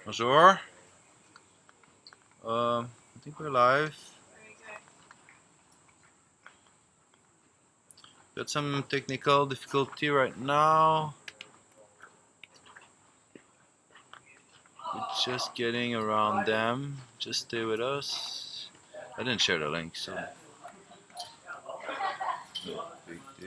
Bonjour. I think we're live. Got some technical difficulty right now. We're just getting around them. Just stay with us. I didn't share the link, so. No big deal.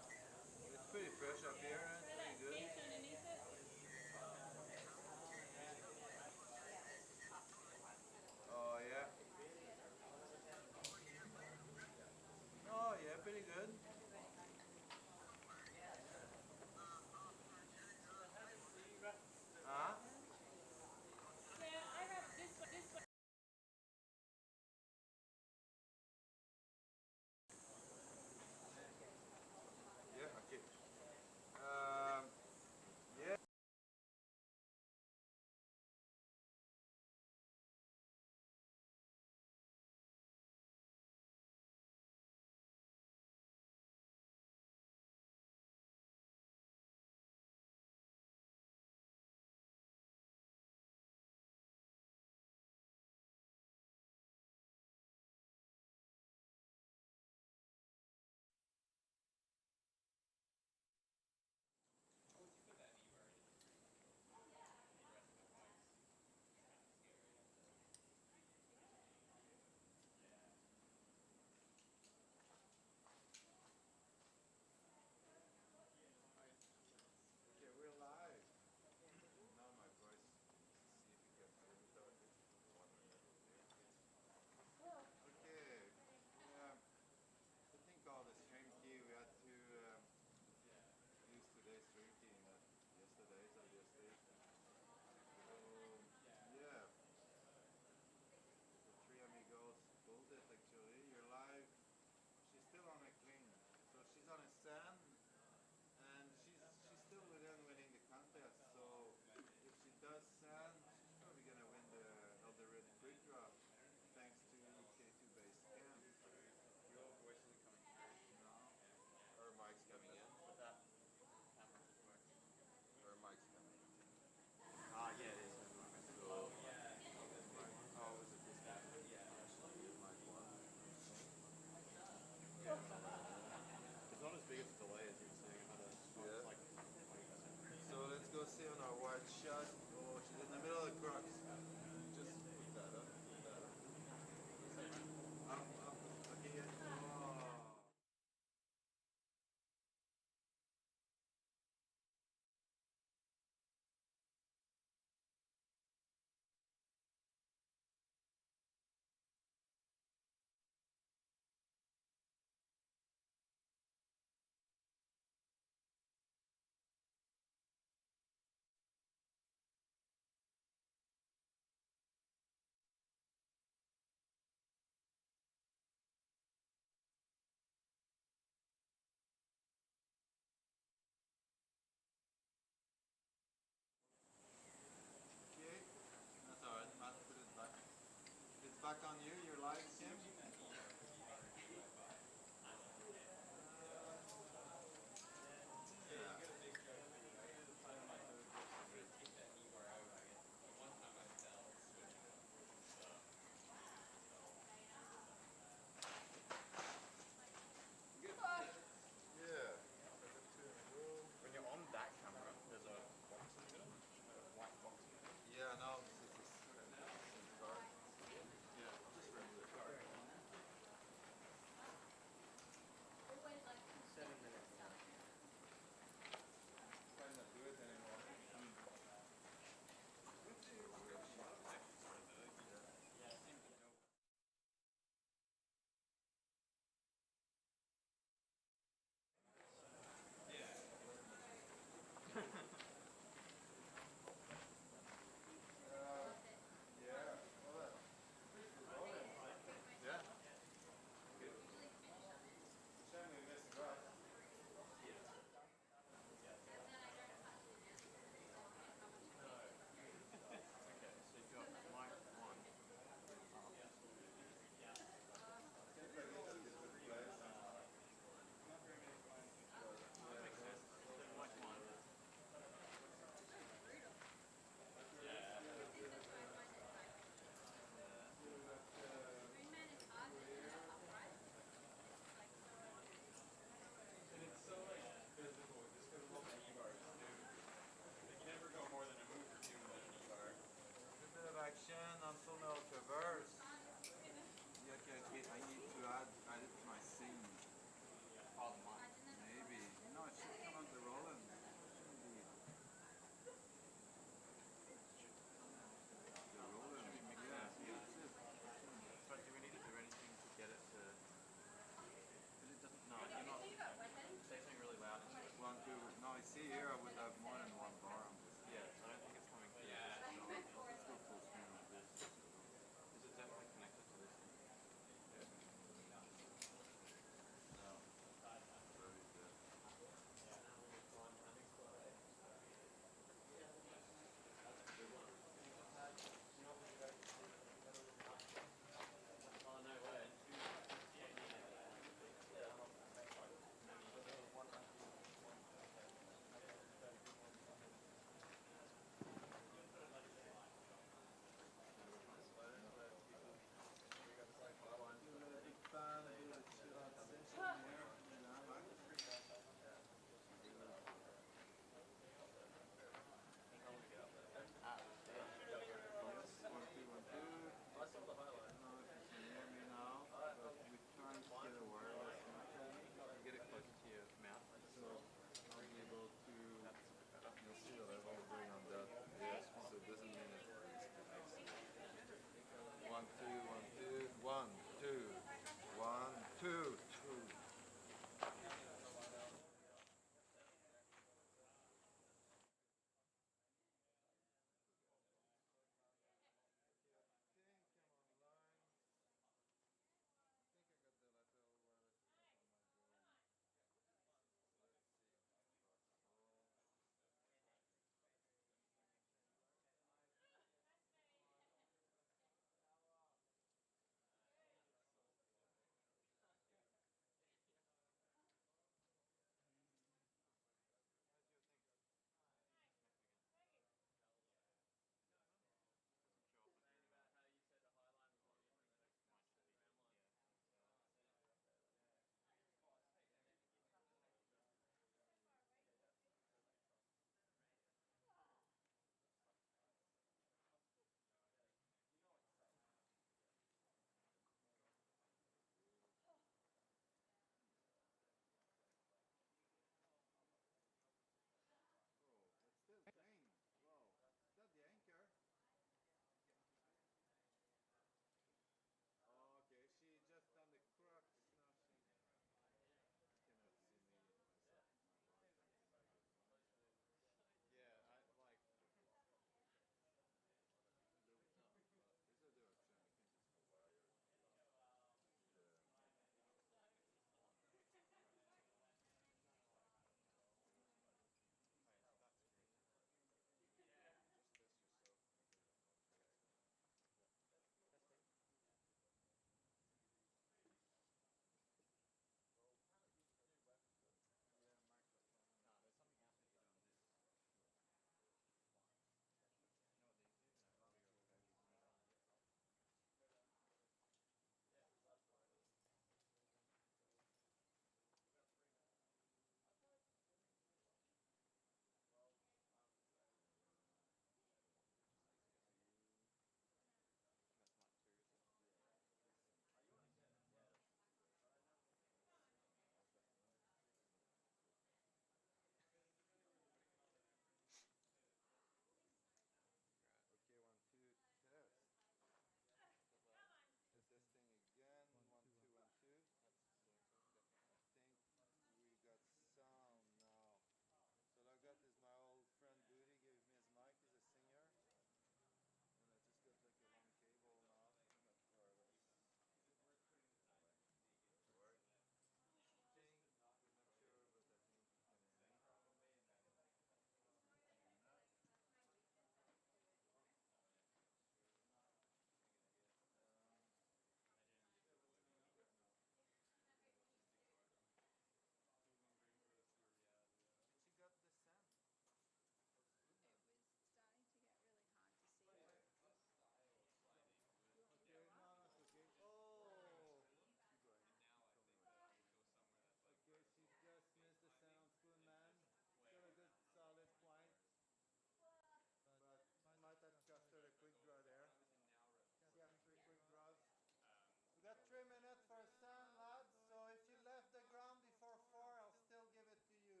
3 minutes for sand, lads. So if you left the ground before 4, I'll still give it to you.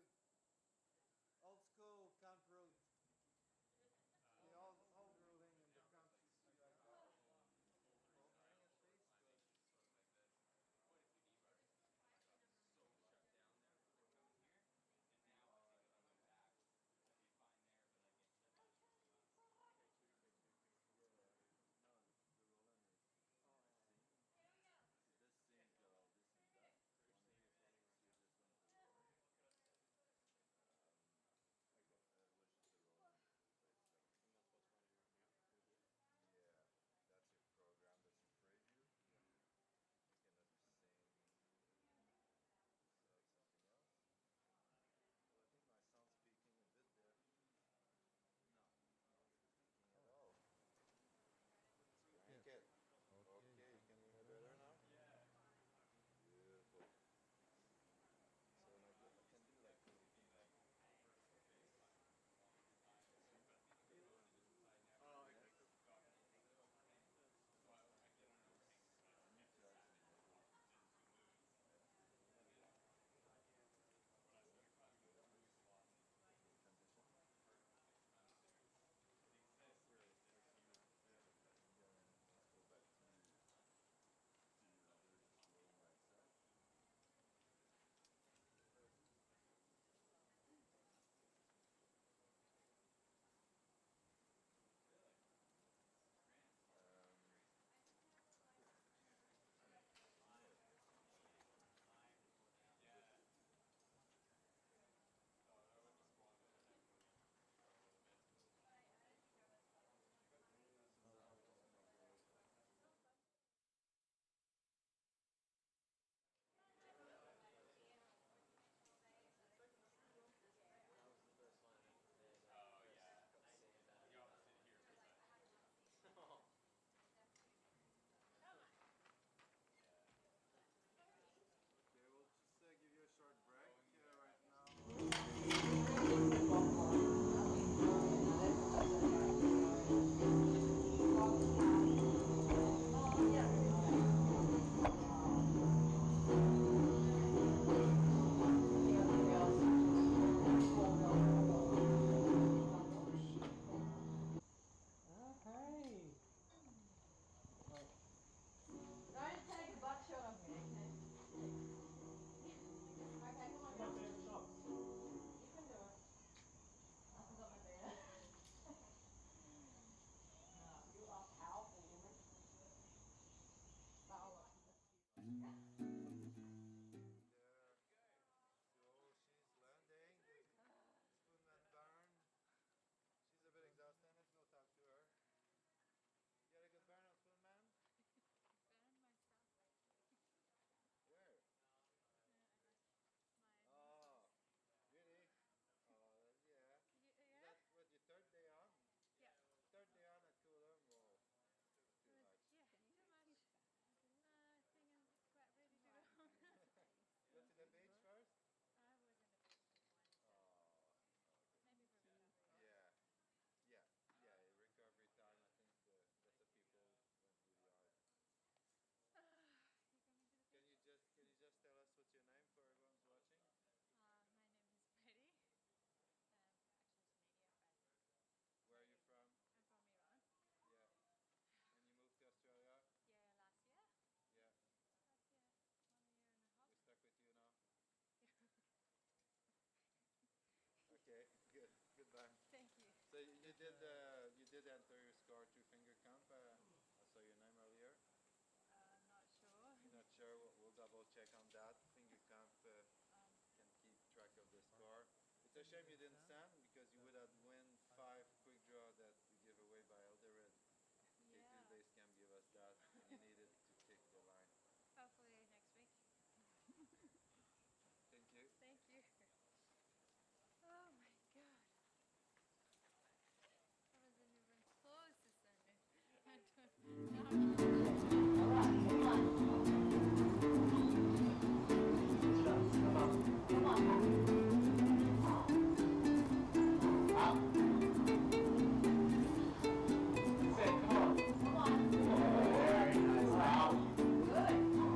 Old school camp route. The old ruling in the camp used to be like that. Overhang at least, but no, the Roland is sink. This sink got all this and that. You just went to Roland. Was just the Roland place. Yeah, that's your program. That's your preview. You cannot sing. Something else. Well, I think my sound's peaking a bit there. No, not peaking at all. Let's crank it. Okay, you can hear better now? Beautiful. So I can do like a little thing like Oh, okay. I need to add some modulation too. Good transition. Yeah, and let's go back to we're just rolling by itself. That was the first one, and Chris got the sand out of it. Okay, we'll just give you a short break right now. Okay. Don't take a butt shot of me, okay? Okay, come on, guys. You can do it. I forgot my beer. No, you are powerful, woman. But I'll let you just There. So she's landing. Spoonman burn. She's a bit exhausted. Let's go talk to her. You had a good burn on Spoonman? Burned myself actually. Where? My Oh, really? Oh, yeah. Is yeah. that what your third day on? Yeah. Third day on at Coolum? Whoa, It too was much. too much. I think I'm quite ready to go home. Go to the beach first? I was in the beach before, so Oh, okay. maybe for recovery. Yeah, yeah. Recovery time. I think that's what people went really hard. You coming to the Can beach? you just tell us what's your name for everyone's watching? My name is Betty. Actually, it's Nadia, but Where are you from? I'm from Iran. Yeah. And you moved to Australia? Yeah, last year. Yeah. Last year, 1 year and a half. We're stuck with you now. Okay, good. Goodbye. Thank you. So you did enter your score through finger camp. I saw your name earlier. I'm not sure. You're not sure? We'll double check on that. Finger camp can keep track of the score. It's a shame you didn't stand because you would have won 5 quick draw that we give away by Eldoret. Yeah. K2 Base Camp give us that, and you needed to tick the line. Hopefully next week. Thank you. Thank you. Oh my god. I wasn't even close to Sunday. Good.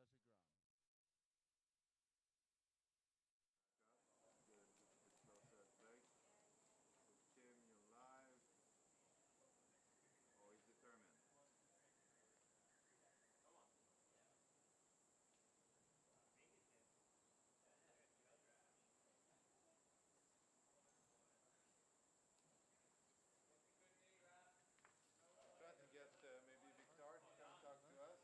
touch the ground. Good. A bit closer at Blake. So Kim, you're live. Oh, he's determined. Try to get maybe Victor to come talk to us.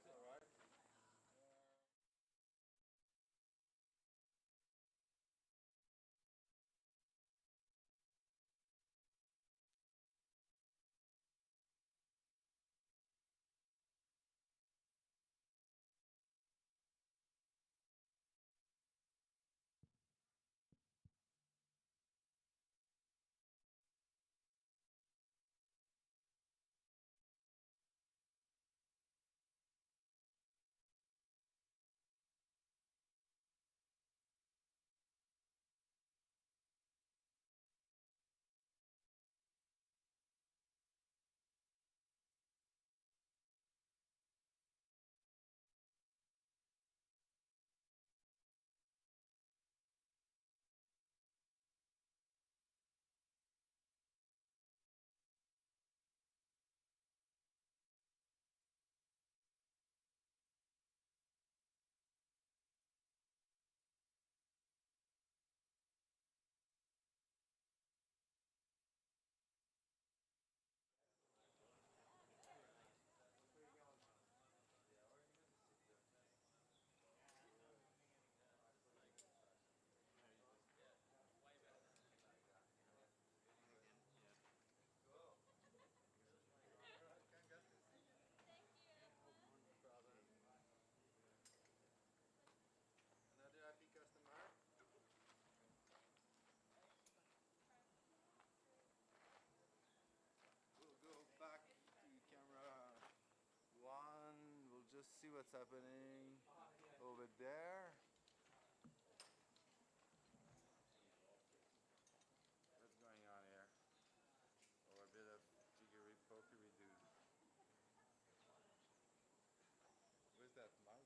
That's all right. Another happy customer. We'll go back to camera one. We'll just see what's happening over there. What's going on here? Or a bit of jiggery pokery do. Where's that mic?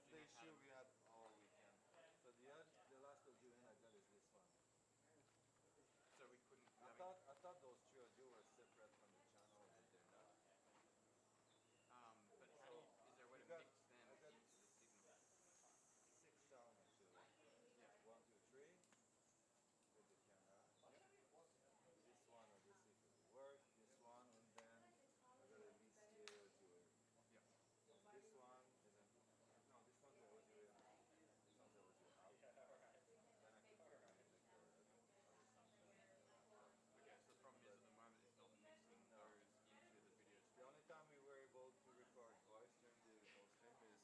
The issue we had all weekend. So the last audio I got is this one. So we couldn't. I thought those two audio were separate from the channel, but they're not. But how do you, is there a way to mix them into the signal? 6 sound actually. Yeah. 1, 2, 3 with the camera. This one or this if it will work. This one and then I got a VCA audio. Yeah. And this one isn't. No, this one's the audio in. This one's the audio out. Then I can put it in the other sound. Okay, so the problem is at the moment it's not mixing those into the video The stream. only time we were able to record voice during the whole stream is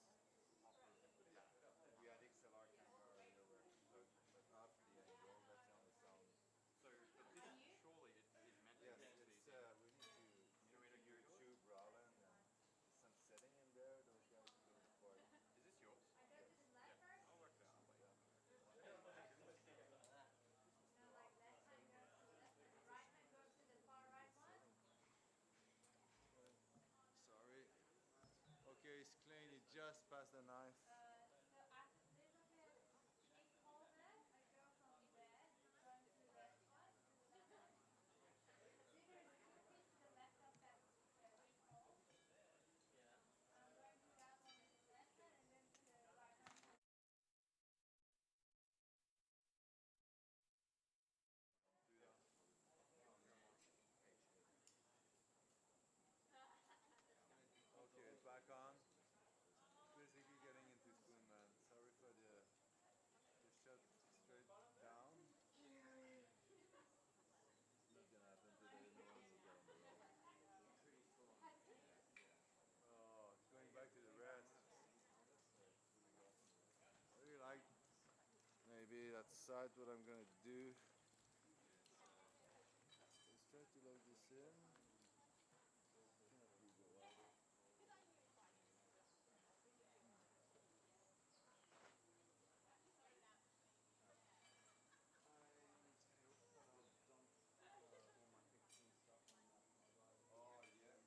we had XLR camera earlier, but after the angle, that's the only sound. So, but this surely it is meant to Yes, mix it's, these. we need to YouTube Roland and some setting in there, those guys do it for you. Is this yours? Yes. I'll work that out later. Sorry. Okay, it's clean, it just passed the knife. Okay, it's back on. Basically getting into spoon, man. Sorry for the shut straight down. Not gonna happen today, no one will get on the road. Oh, going back to the rest. I really like maybe that side what I'm gonna do. Let's try to load this in. Oh yeah,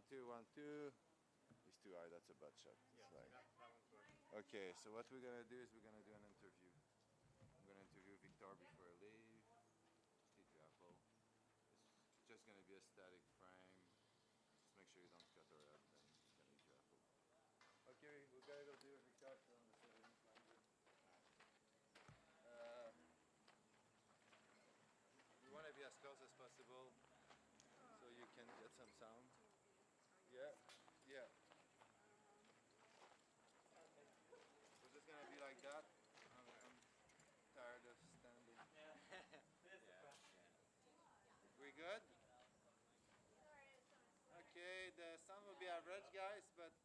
2, 1, 2. He's too high. That's a butt shot. It's like... Okay, so what we're gonna do is we're gonna do an interview. I'm gonna interview Victor before I leave. Hit your apple. It's just gonna be a static frame. Just make sure you don't cut her up, then it's gonna hit your apple. Okay, we're gonna go do Victor on the 7 100. We want to be as close as possible so you can get some sound. Yeah, yeah. We're just gonna be like that. I'm tired of standing. We good? Okay, the sound will be average, guys, but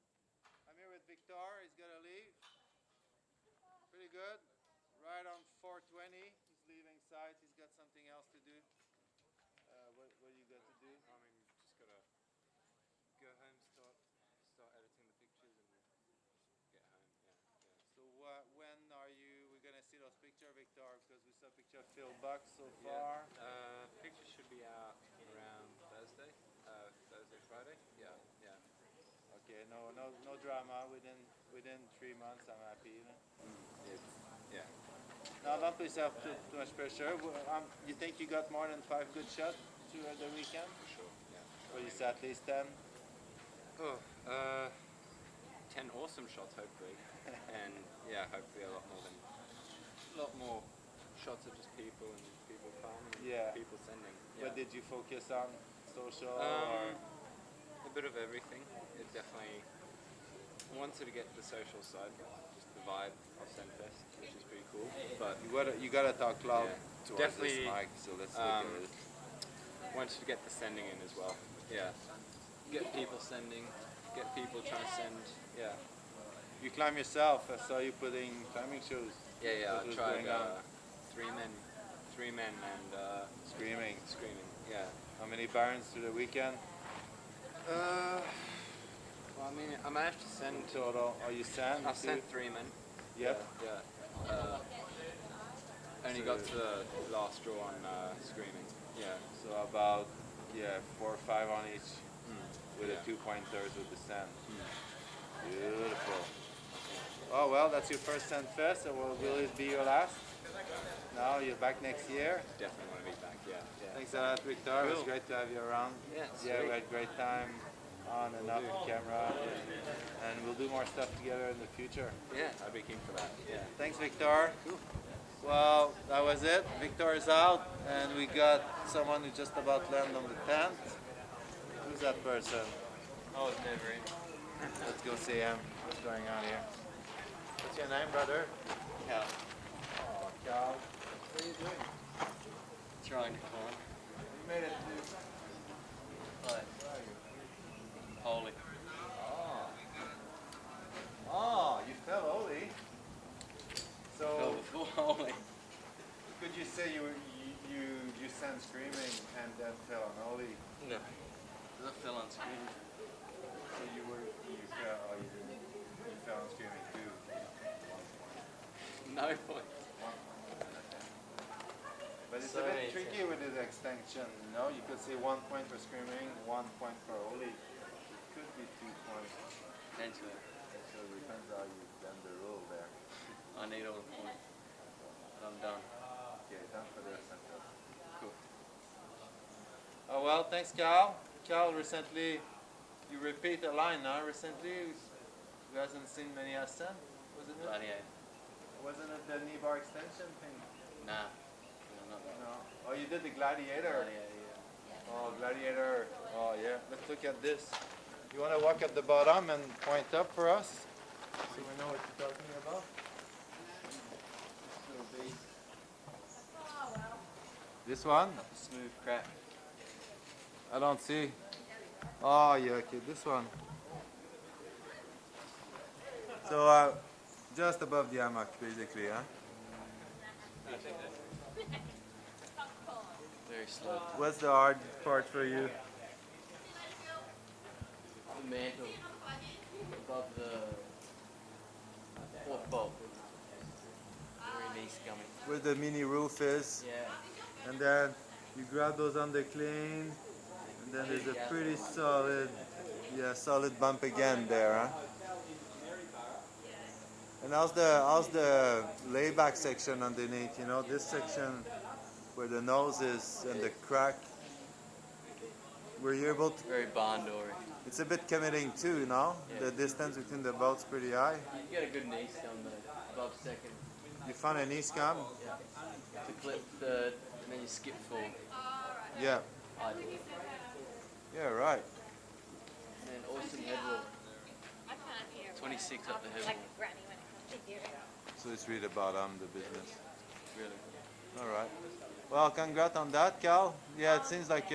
I'm here with Victor. He's gonna leave. Pretty good. Right on 4:20. He's leaving site. He's got something else to do. What do you got to do? I mean, just gotta go home, start editing the pictures, and get home. Yeah. So when are you? We're gonna see those pictures, Victor, because we saw a picture of Phil Buck so far. Pictures should be out around Thursday, Friday. Yeah. Okay, no drama. Within 3 months, I'm happy. Yeah. No, don't put yourself too much pressure. You think you got more than 5 good shots through the weekend? For sure. Yeah. Or you said at least 10? Oh, 10 awesome shots, hopefully, and yeah, hopefully a lot more shots of just people and people farming and Yeah. people sending. What did you focus on? Social? A bit of everything. It definitely wanted to get the social side, just the vibe of Sendfest, which is pretty cool. But You gotta talk loud towards definitely, this mic, so let's look at it. wanted to get the sending in as well. Yeah, get people sending, get people trying to send. Yeah, You climb yourself. I saw you putting climbing shoes. yeah. What I was tried going on? 3 men and Screaming. screaming. Yeah. How many barons through the weekend? Well, I mean, I managed to send. In total, are you sent? I sent 3 men. Yep. Yeah. Only got to the last draw on screaming. Yeah. So about 4 or 5 on each, with Yeah. a 2 pointers with the sand. Beautiful. Oh well, that's your first Sendfest, so will it be your last? No, you're back next year. Definitely want to be back. Yeah. Thanks a lot, Victor. It was Cool. great to have you around. Yeah, Yeah, we sweet. had great time on and off camera, and we'll do more stuff together in the future. Yeah, I'd be keen for that. Yeah. Thanks, Victor. Well, that was it. Victor is out, and we got someone who just about landed on the tent. Who's that person? Oh, it's never in. Let's go see him. What's going on here? What's your name, brother? Yeah. Oh, Cal. What are you doing? Trying to climb. You made it to... What? Holy. Oh. Oh, you fell holy. So, before holy. could you say you sent screaming and then fell on holy? No. I fell on screen. So you fell, oh, you didn't. You fell on screaming too. No point. But it's So a bit many tricky with this extension, you know? You could say 1 point for screaming, 1 point for holy. It could be 2 points. Potentially. So it depends how you bend the rule there. I need all the points. I'm done. Okay, done for the center. Cool. Oh well, thanks Cal. Cal, recently, you repeat a line now, recently. Who hasn't seen many ascent, wasn't it? Gladiator. Wasn't it the knee bar extension thing? Nah. No, not that. No. Oh, you did the gladiator. Yeah. Oh, gladiator. Oh, yeah. Let's look at this. You want to walk at the bottom and point up for us? So we know what you're talking about? This one? Smooth crack. I don't see. Oh, yeah, okay. This one. So, just above the hammock, basically, huh? Very slow. What's the hard part for you? The mantle above the fourth bolt. Very nice coming. Where the mini roof is? Yeah. And then you grab those under clean, and then there's a pretty solid Yeah, solid bump again there, huh? And how's the layback section underneath? You know, this section where the nose is and the crack. Were you able to? Very barn doory. It's a bit committing too, you know. Yeah. The distance between the boats pretty high. You get a good knee on the above second. You found an east cam? To clip third, and then you skip fourth. Yeah. Ideal. Yeah, right. And then awesome head wall. I can't hear. 26 up the head Like wall. a granny when it comes to hearing. So it's really about the business. Really. All right. Well, congrats on that, Cal. Yeah, it seems like.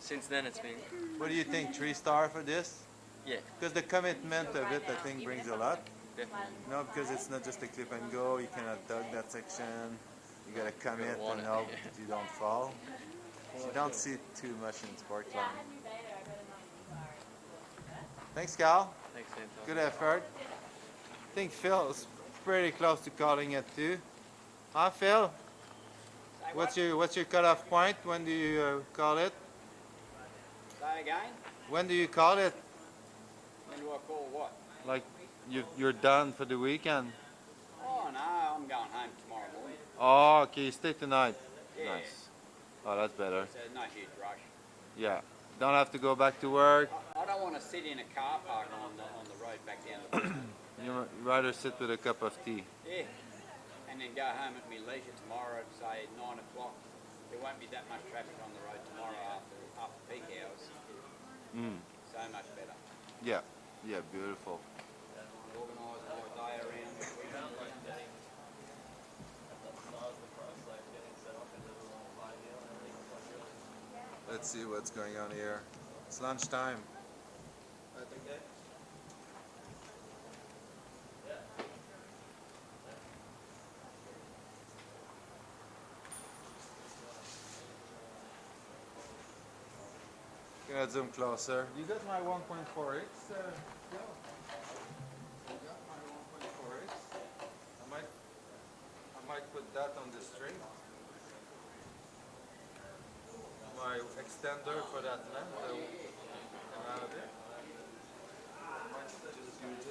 Since then it's been. What do you think? 3-star for this? Yeah, Because the commitment of it, I think, brings a lot. definitely. You know, because it's not just a clip and go. You cannot dug that section. You gotta commit want and it, hope yeah. that you don't fall. You don't see it too much in sport climbing. Thanks, Cal. Thanks, Anton. Good effort. I think Phil's pretty close to calling it too. Huh, Phil? What's your cutoff point? When do you call it? Say again? When do you call it? When do I call what? Like you're done for the weekend? Oh no, I'm going home tomorrow morning. Oh, okay. You stay tonight. Yeah. Nice. Oh, that's better. So there's no huge rush. Yeah. Don't have to go back to work. I don't want to sit in a car park on the road back down to Brisbane. You'd rather sit with a cup of tea. Yeah. And then go home at my leisure tomorrow at say 9 o'clock. There won't be that much traffic on the road tomorrow after peak hours. So much better. Yeah. Yeah. Beautiful. Organise my day around the weekend. Let's see what's going on here. It's lunchtime. Gonna zoom closer. You got my 1.4x? You got my 1.4x? I might put that on the string. My extender for that lens. Can I have it? I might just use it.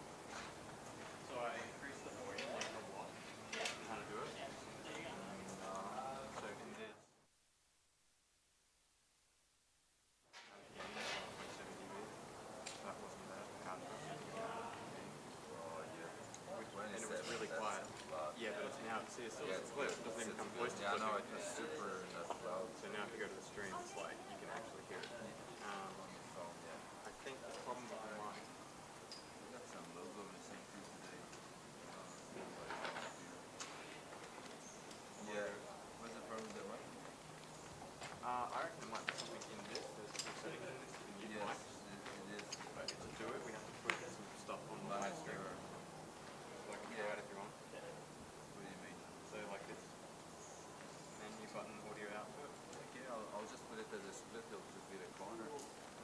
So I increased the volume like a lot. How to do it? So in this. That wasn't there. How to do it? And it was really quiet. Yeah, but it's now, see, it's still a clip. It doesn't even come close to Yeah, no, clipping. it was super loud. So now if you go to the stream, it's like, you can actually hear it. I think the problem with mine, Got some logo missing too today. Yeah. What's the problem with the mic? I reckon there might be something in this. There's some settings in this you can use mics. It is. But to do it, we have to put some stuff on the live stream. So I can try it if you want. What do you mean? So like this. And then you button audio output. Okay, I'll just put it as a split. It'll just be the corner.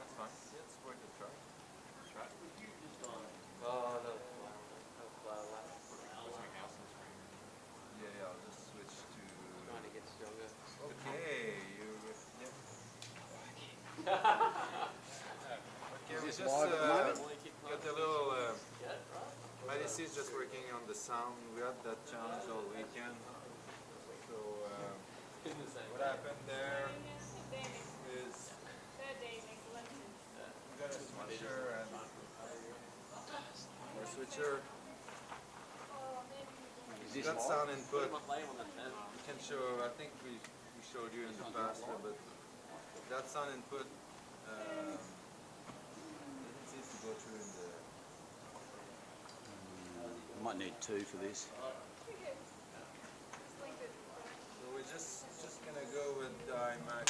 That's fine. Yeah, it's worth a try. Try it. Oh, no. Put something else on the screen. Yeah, I'll just switch to. Trying to get stronger. Okay, you. Yeah. Okay, we this just live at the moment? got a little. IDC is just working on the sound. We had that challenge all weekend. So what happened there is we got a switcher and our switcher Is this got live? sound input. We can show. I think we showed you in the past, but that sound input needs to go through in the. Might need 2 for this. So we're just gonna go with iMac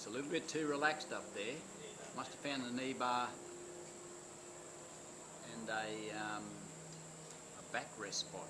a little bit too relaxed up there. Must have found the knee bar and a backrest spot.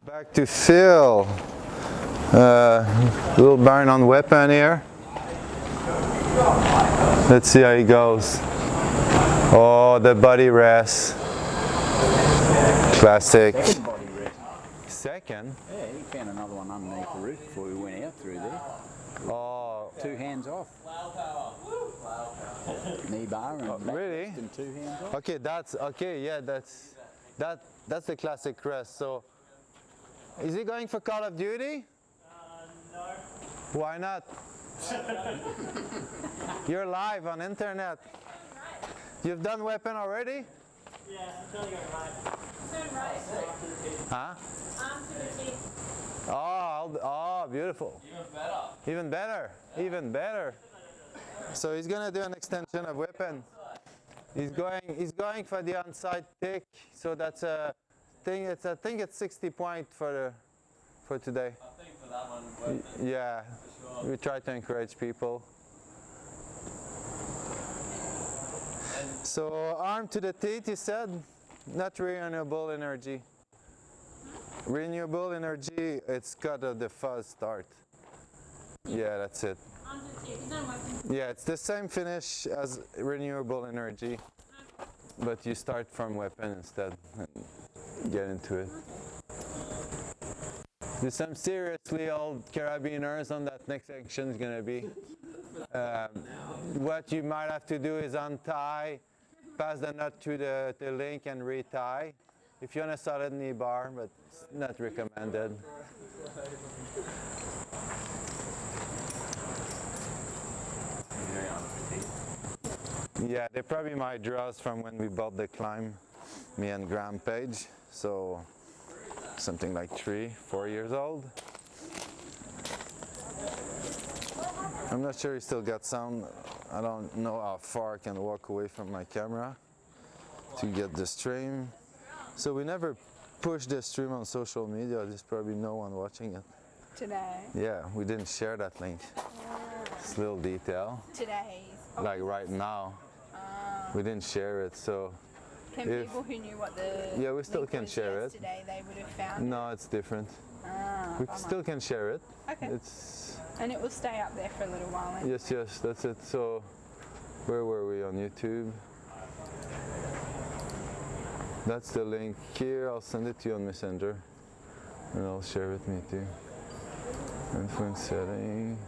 Back to Phil. Little burn on weapon here. Let's see how he goes. Oh, the body rest. Classic. Second body rest. Second? Yeah, he found another one underneath the roof before we went out through there. Oh, 2 hands off. Knee bar and back really? rest and 2 hands off. okay. That's okay. Yeah, that's the classic rest. So, is he going for Call of Duty? No. Why not? You're live on internet. You've done weapon already? Yeah, I'm trying to go right. Turn right. Huh? Arm to the teeth. Oh, beautiful. Even better. Even better. So he's gonna do an extension of weapon. He's going for the onside tick. So that's a thing. I think it's 60 point for today. I think for that one, Yeah. for sure. We try to encourage people. So arm to the teeth, you said? Not renewable energy. Renewable energy, it's got the fuzz start. Yeah, that's it. Arm to the teeth. He's not working. Yeah, it's the same finish as renewable energy, but you start from weapon instead and get into it. There's some seriously old carabiners on that next section is going to be. What you might have to do is untie, pass the nut through the link and retie. If you want a solid knee bar, but it's not recommended. Yeah, they probably my draws from when we bought the climb, me and Graham Page. So something like 3-4 years old. I'm not sure he still got sound. I don't know how far I can walk away from my camera to get the stream. So we never push the stream on social media. There's probably no one watching it. Today. Yeah, we didn't share that link. It's a little detail. Today's. Like right now. We didn't share it, so Can if- people who knew what the Yeah, we still link can was share it. yesterday, they would have found no, it's different. it? We Bummer. still can share it. Okay. It's And it will stay up there for a little while then? yes, that's it. So where were we on YouTube? That's the link here. I'll send it to you on Messenger, and I'll share it with me too. Influence setting.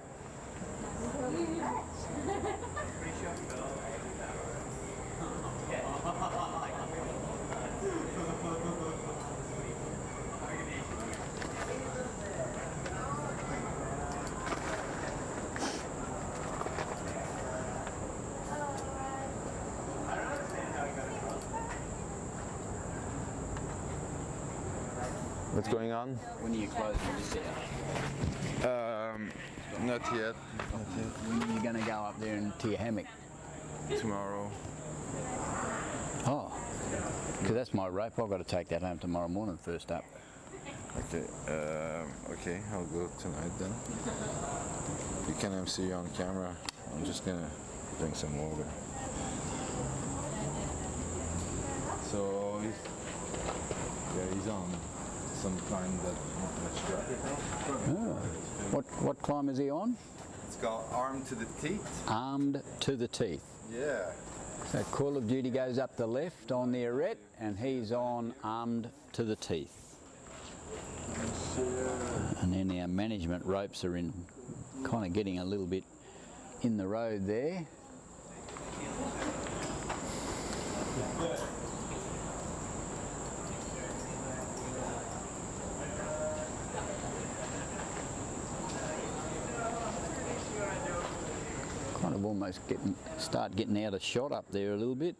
What's going on? When are you closing this out? Not yet. When are you going to go up there into your hammock? Tomorrow. Oh, because that's my rope. I've got to take that home tomorrow morning first up. Okay. Okay. I'll go tonight then. You can MC on camera. I'm just gonna drink some water. So he's on some kind that not much traffic. What climb is he on? It's called Armed to the Teeth. Armed to the teeth. Yeah. So Call of Duty goes up the left on the arete, and he's on Armed to the Teeth. And then our management ropes are in, kind of getting a little bit in the road there. Kind of almost start getting out of shot up there a little bit.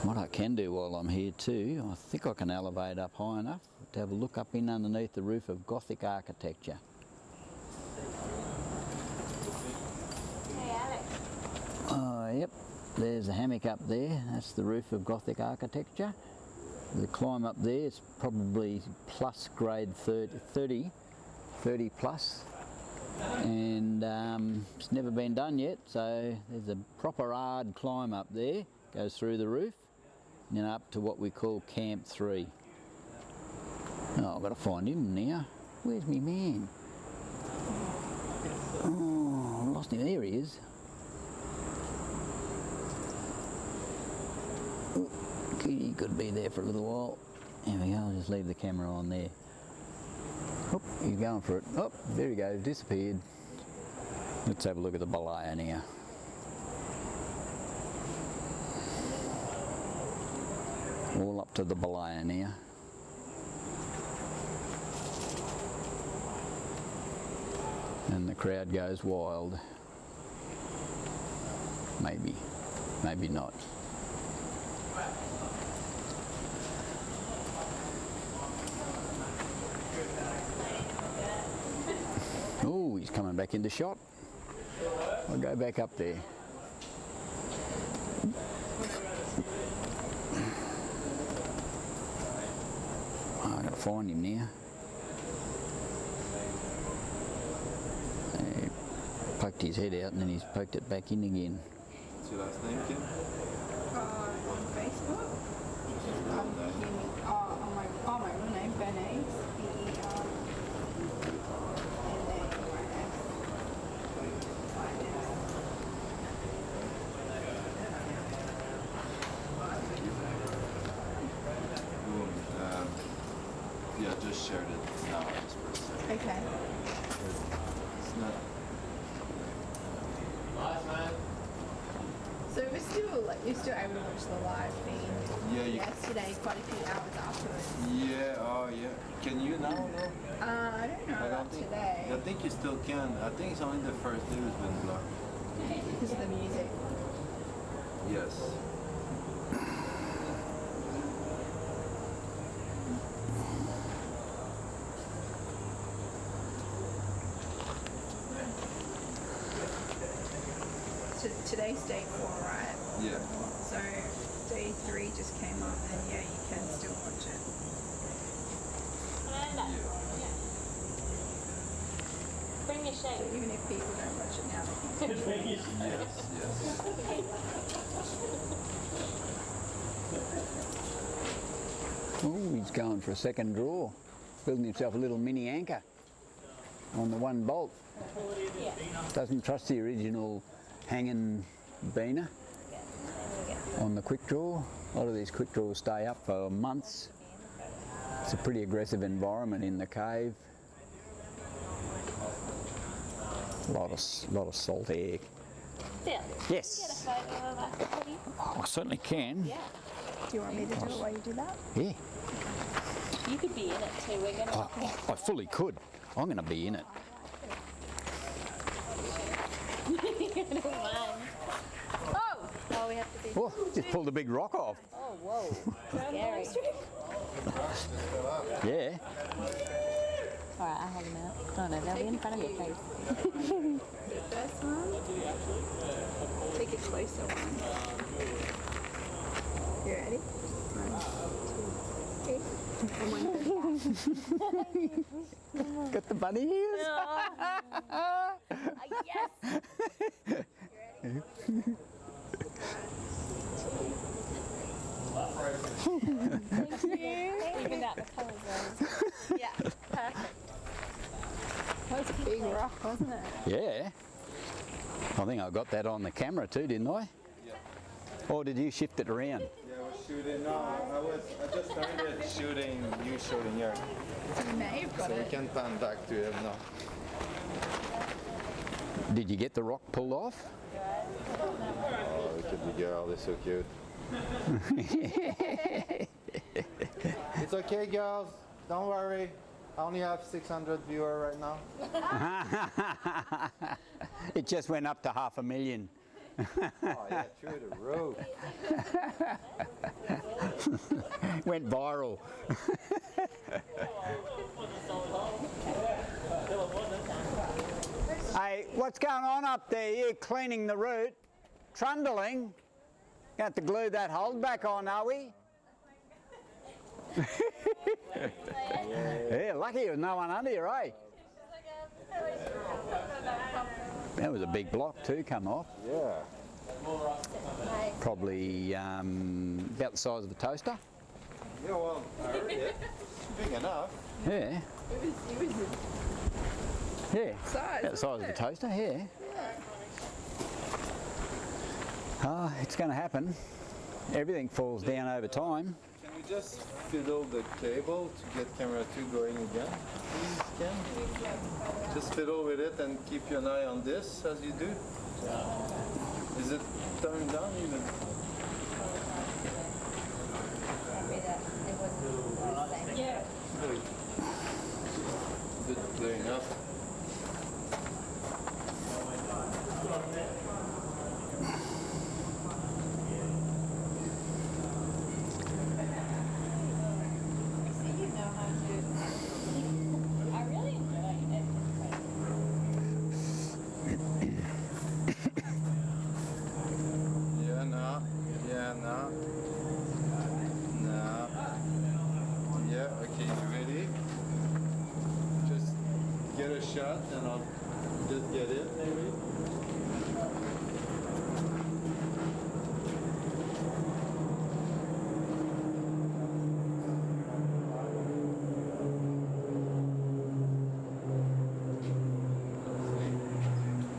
What I can do while I'm here too, I think I can elevate up high enough to have a look up in underneath the roof of Gothic architecture. Hey, Alex. Yep, there's a hammock up there. That's the roof of Gothic architecture. The climb up there is probably plus grade 30 plus. And it's never been done yet, so there's a proper hard climb up there, goes through the roof, and then up to what we call Camp 3. Oh, I've got to find him now. Where's me man? Oh, I lost him. There he is. Oh, he could be there for a little while. There we go, I'll just leave the camera on there. Oh, he's going for it. Oh, there he goes, disappeared. Let's have a look at the Balayan here. All up to the Balayan here. And the crowd goes wild. Maybe, maybe not. Oh, he's coming back into shot. I'll go back up there. Oh, I've got to find him now. He poked his head out and then he's poked it back in again. What's your last name, Kim? On Facebook. On my real name, Bernice. B-E-R. Yeah, just shared it now. Just for a second. Okay. It's not. So you're still able to watch the live feed. Yeah, you. Yesterday, quite a few hours afterwards. Yeah. Oh, yeah. Can you now? No. I don't know about think, today. I think you still can. I think it's only the first day has been blocked. Because of the music. Yes. Today's day 4, right? Yeah. So day 3 just came up, and yeah, you can still watch it. Bring your So shade. even if people don't watch it now, they can still watch it. Yes. Oh, he's going for a second draw. Building himself a little mini anchor on the one bolt. Doesn't trust the original hanging beaner on the quick draw. A lot of these quick draws stay up for months. It's a pretty aggressive environment in the cave. A lot of salt air. Phil, Yes. get a photo of us, please. Oh, I certainly can. Yeah. Do you want me to do it while you do that? Yeah. You could be in it too. We're going to. I fully could. I'm going to be in it. I don't mind. Oh! Oh, we have to be. Oh, just pulled a big rock off. Oh, whoa. Scary. Yeah. Alright, I'll have them out. Oh no, they'll be in front of your face. The first one. Take a closer one. You ready? 1, 2, 3. And 1. Got the bunny ears. Yes. Thank you. Even out the colours though. Yeah, perfect. That was a big rock, wasn't it? Yeah. I think I got that on the camera too, didn't I? Yeah. Or did you shift it around? Yeah, I was shooting. No, I just started shooting. You shooting here, So you may have got so we it. can pan back to him now. Did you get the rock pulled off? Oh, look at the girl. They're so cute. It's okay, girls. Don't worry. I only have 600 viewers right now. It just went up to 500,000. Oh yeah, through the roof. Went viral. Hey, what's going on up there? You cleaning the route, trundling. Got to glue that hold back on, are we? Yeah, lucky there was no one under you, eh? That was a big block too, come off. Yeah. Probably about the size of a toaster. Yeah, well, I heard it. Big enough. Yeah, It was yeah. size. About the size of a toaster, yeah. Oh, it's going to happen. Everything falls down over time. Can we just fiddle the cable to get camera 2 going again? Please, Ken? Just fiddle with it and keep your eye on this as you do. Is it turned down even? Yeah. Is it clear enough? I really enjoy it. Yeah, no. Yeah, no. No. Yeah, okay, you ready? Just get a shot and I'll just get it, maybe.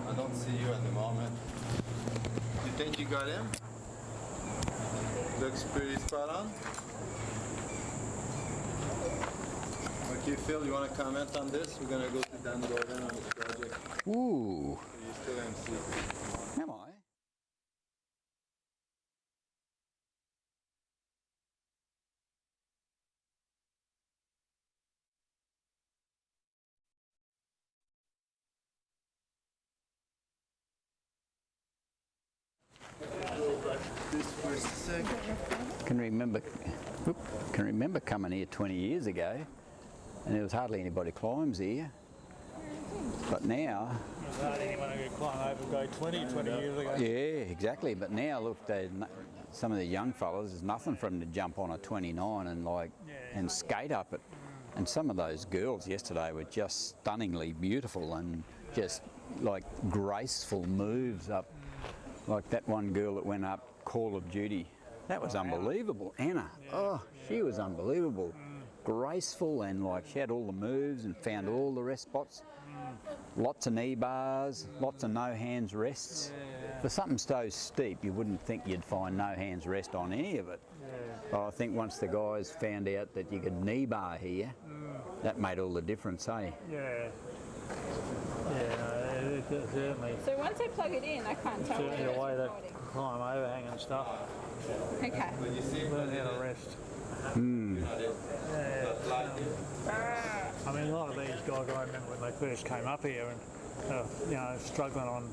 I don't see you at the moment. You think you got him? Looks pretty spot on. Okay, Phil, you want to comment on this? We're going to go to Dan Gordon on this project. Ooh, So you still MC. am I? This for a sec. Can remember coming here 20 years ago, and there was hardly anybody climbs here. But now, There's hardly anyone who could climb over grade 20 years ago. yeah, exactly. But now, look, some of the young fellas, there's nothing for them to jump on a 29 and and skate up it. And some of those girls yesterday were just stunningly beautiful and just like graceful moves up. Like that one girl that went up Call of Duty. That was unbelievable. Anna. Oh, she was unbelievable. Graceful and like she had all the moves and found all the rest spots. Lots of knee bars, lots of no hands rests. For something so steep, you wouldn't think you'd find no hands rest on any of it. But I think once the guys found out that you could knee bar here, that made all the difference, eh? Yeah. Yeah, it certainly. So once I plug it in, I can't tell Certainly whether the way it's to recording. climb overhang and stuff. Okay. Learn how to rest. I mean, a lot of these guys, I remember when they first came up here and, struggling on,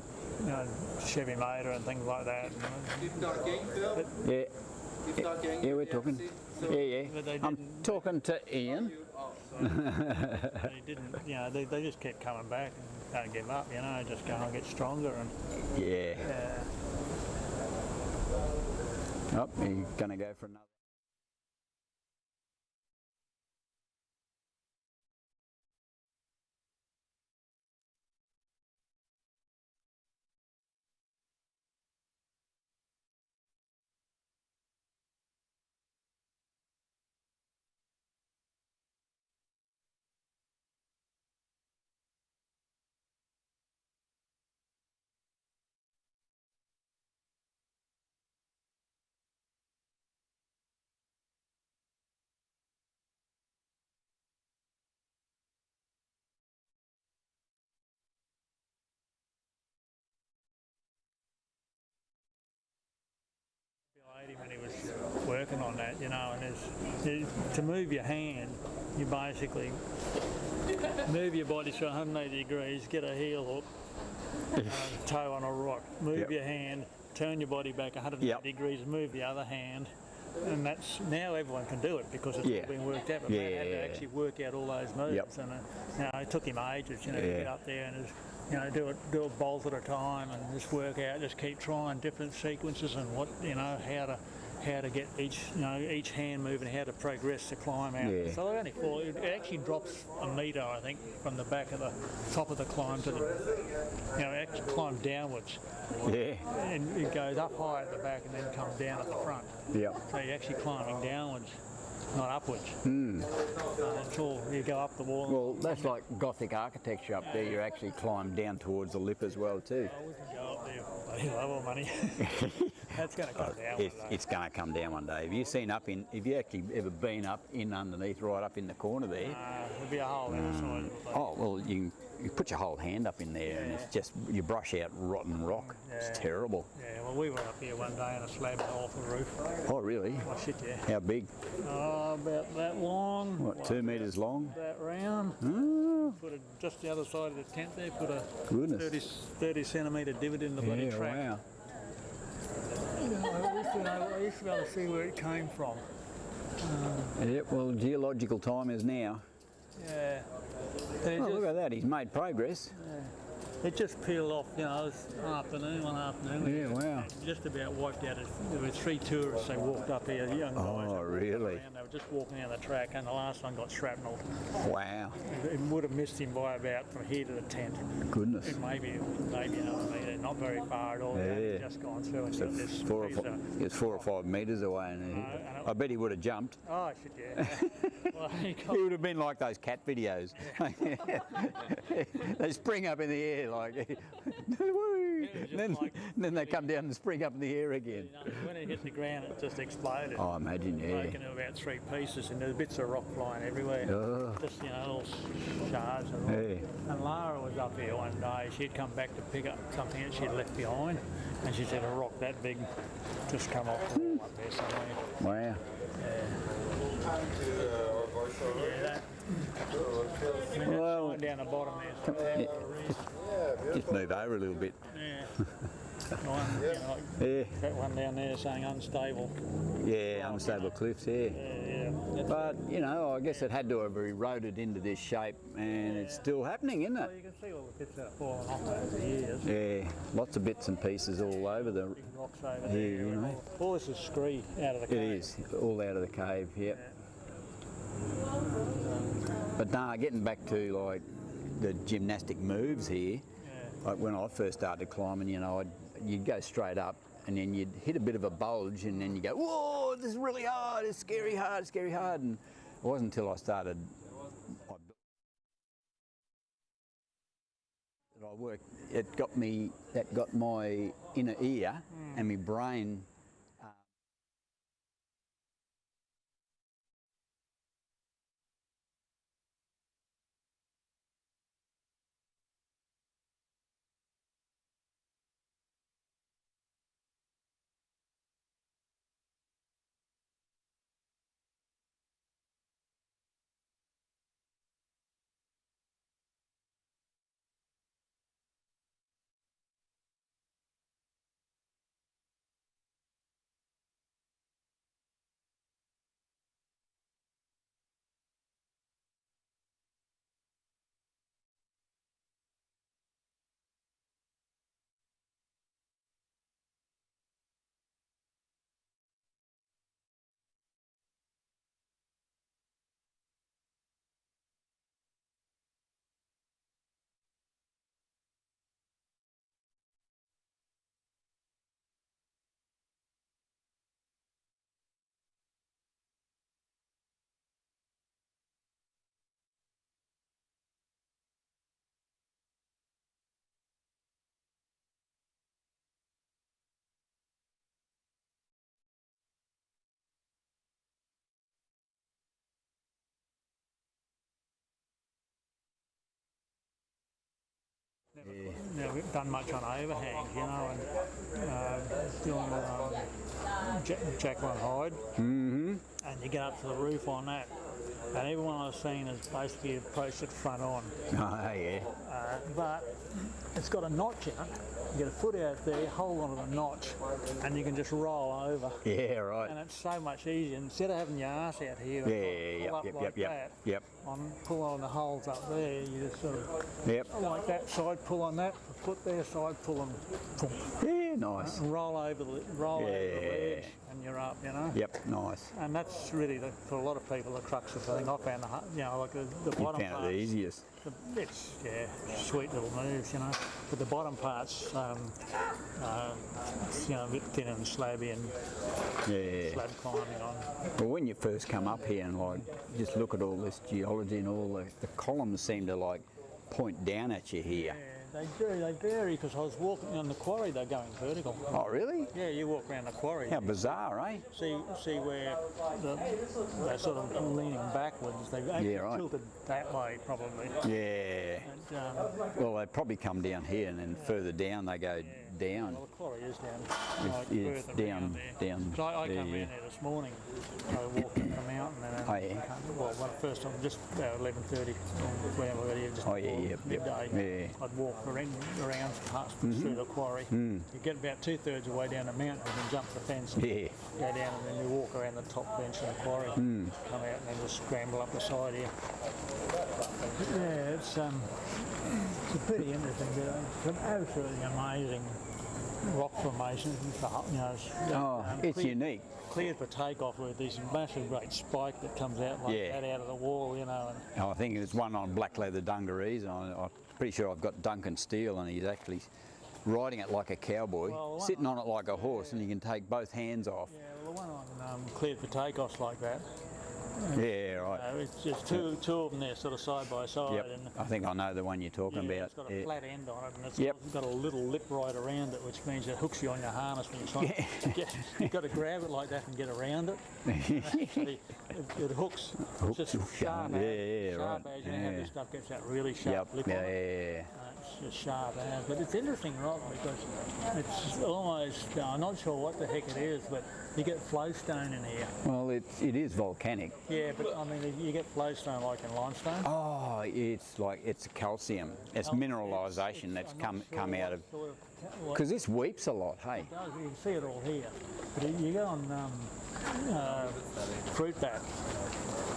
Chevy motor and things like that. Keep talking, Phil. Yeah. Keep talking. Yeah, we're talking. Yeah. But they I'm didn't- talking to Ian. They didn't, they just kept coming back and don't give up, just go and get stronger and, Yeah. yeah. Oh, you're going to go for another. when he was working on that, you know. And to move your hand, you basically move your body to 180 degrees, get a heel hook, toe on a rock, move your hand, turn your body back 180 degrees, move the other hand. And that's now everyone can do it because it's all been worked out. But Matt had to actually work out all those moves, and you know, it took him ages, you know, to get up there and just, you know, do a bolt at a time and just work out, just keep trying different sequences and what, you know, how to get each hand moving, how to progress the climb out. So it actually drops a metre, I think, from the back of the top of the climb to the, you know, it actually climbs downwards. And it goes up high at the back and then comes down at the front. So you're actually climbing downwards, not upwards. It's all, you go up the wall. Well, that's like Gothic architecture up there. You actually climb down towards the lip as well too. I wouldn't go up there for bloody love or money. That's going to come down one day. It's going to come down one day. Have you actually ever been up in underneath, right up in the corner there? There'd be a hole in the side of the place. Oh, well, you put your whole hand up in there and it's just, you brush out rotten rock. It's terrible. Yeah, well, we were up here one day and a slab fell off the roof. Oh, really? Oh, shit, yeah. How big? About that long. What, 2 metres long? That round. Put it just the other side of the tent there, put a 30 centimetre divot in the bloody track. Wow. You know, I used to be able to see where it came from. Well, geological time is now. Yeah. Oh, look at that, he's made progress. It just peeled off, you know, one afternoon. Yeah, wow. Just about wiped out. There were 3 tourists, they walked up here, young guys. Oh, really? They were just walking down the track and the last one got shrapnel. Wow. It would have missed him by about from here to the tent. Goodness. Maybe another metre, not very far at all. He'd just gone through and got this. He was 4 or 5 metres away and I bet he would have jumped. Oh, shit, yeah. Well, he would have been like those cat videos. They spring up in the air like, then they come down and spring up in the air again. When it hit the ground, it just exploded. Oh, I imagine, Broken into about 3 pieces, and there's bits of rock flying everywhere. Just, you know, little shards and all. And Lara was up here one day. She'd come back to pick up something that she'd left behind, and she said a rock that big just come off the wall up there somewhere. Wow. Well, down the bottom there. Just move over a little bit. That one down there saying unstable. Yeah, unstable cliffs, But, you know, I guess it had to have eroded into this shape and it's still happening, isn't it? Well, you can see all the bits that have fallen off over the years. Yeah, lots of bits and pieces all over the... Big rocks over there. You know. All this is scree out of the cave. It is, all out of the cave, But nah, getting back to like the gymnastic moves here, like when I first started climbing, you know, you'd go straight up and then you'd hit a bit of a bulge and then you go, whoa, this is really hard, it's scary hard. And it wasn't until I started, that got my inner ear and my brain. Never done much on overhangs, you know, and doing Jacqueline Hyde, Mm-hmm. and you get up to the roof on that. And everyone I've seen has basically approached it front on. Oh, yeah. But it's got a notch in it. You get a foot out there, hold onto the notch, and you can just roll over. Yeah, right. And it's so much easier. Instead of having your ass out here, Yeah, pull up like that. Yep. Pull on the holes up there, you just sort of Yep. like that, side pull on that, foot there, side pull and boom. Yeah, nice. And roll over the ledge, and you're up, you know. Yep, nice. And that's really for a lot of people the crux of the thing. I found like the You bottom found part. it the easiest. It's sweet little moves, you know. But the bottom part's a bit thin and slabby and slab climbing on. Well, when you first come up here and like just look at all this geology and all the columns seem to like point down at you here. They do, they vary, because I was walking on the quarry, they're going vertical. Oh, really? Yeah, you walk around the quarry. How bizarre, eh? See where they're sort of leaning backwards. They've actually tilted that way, probably. Yeah. And, well, they probably come down here and then further down they go down. Well, the quarry is down. It's further down. So I come in there this morning. I walked up the mountain and first time just about 11:30 when we were here, just midday. I'd walk around past through the quarry. You get about 2/3 of the way down the mountain and then jump the fence. Go down and then you walk around the top bench of the quarry. Come out and then just scramble up the side here. Yeah, it's a pretty interesting bit. It's an absolutely amazing rock formation. It's unique. Cleared for takeoff with this massive great spike that comes out like that out of the wall, you know. And I think there's one on black leather dungarees. I'm pretty sure I've got Duncan Steele and he's actually riding it like a cowboy, sitting on it like a horse, and you can take both hands off. Yeah, well, the one on cleared for takeoff's like that. Yeah, right. It's just two of them there, sort of side by side. Yep. And I think I know the one you're talking about. It's got a flat end on it, and it's got a little lip right around it, which means it hooks you on your harness when you're trying to get. You've got to grab it like that and get around it. It hooks. It's just sharp as. Sharp as. You know how this stuff gets that really sharp lip on it. It's just sharp as. But it's interesting rock because it's almost, I'm not sure what the heck it is, but you get flowstone in here. Well, it is volcanic. Yeah, but I mean, you get flowstone like in limestone. Oh, it's calcium. It's mineralisation that's come out of. Because this weeps a lot, hey. It does. You can see it all here. But you go on fruit bat,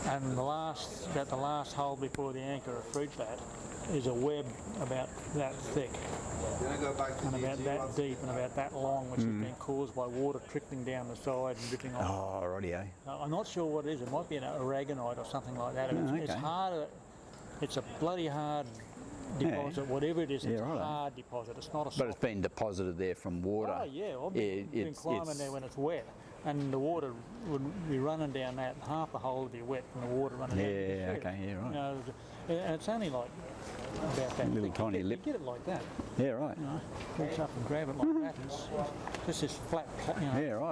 and the last hole before the anchor of fruit bat is a web about that thick and about that deep and about that long, which has been caused by water trickling down the side and dripping off. Oh, rightio. I'm not sure what it is. It might be an aragonite or something like that. It's harder. It's a bloody hard deposit. Whatever it is, it's a hard deposit. It's not a soft. But it's been deposited there from water. Oh yeah, I've been climbing there when it's wet, and the water would be running down that, and half the hole would be wet from the water running down. Yeah, okay, yeah, right. You know, and it's only like about that little thick. tiny lip. You get it like that. Yeah, right. You know, reach up and grab it like that. It's just this flat,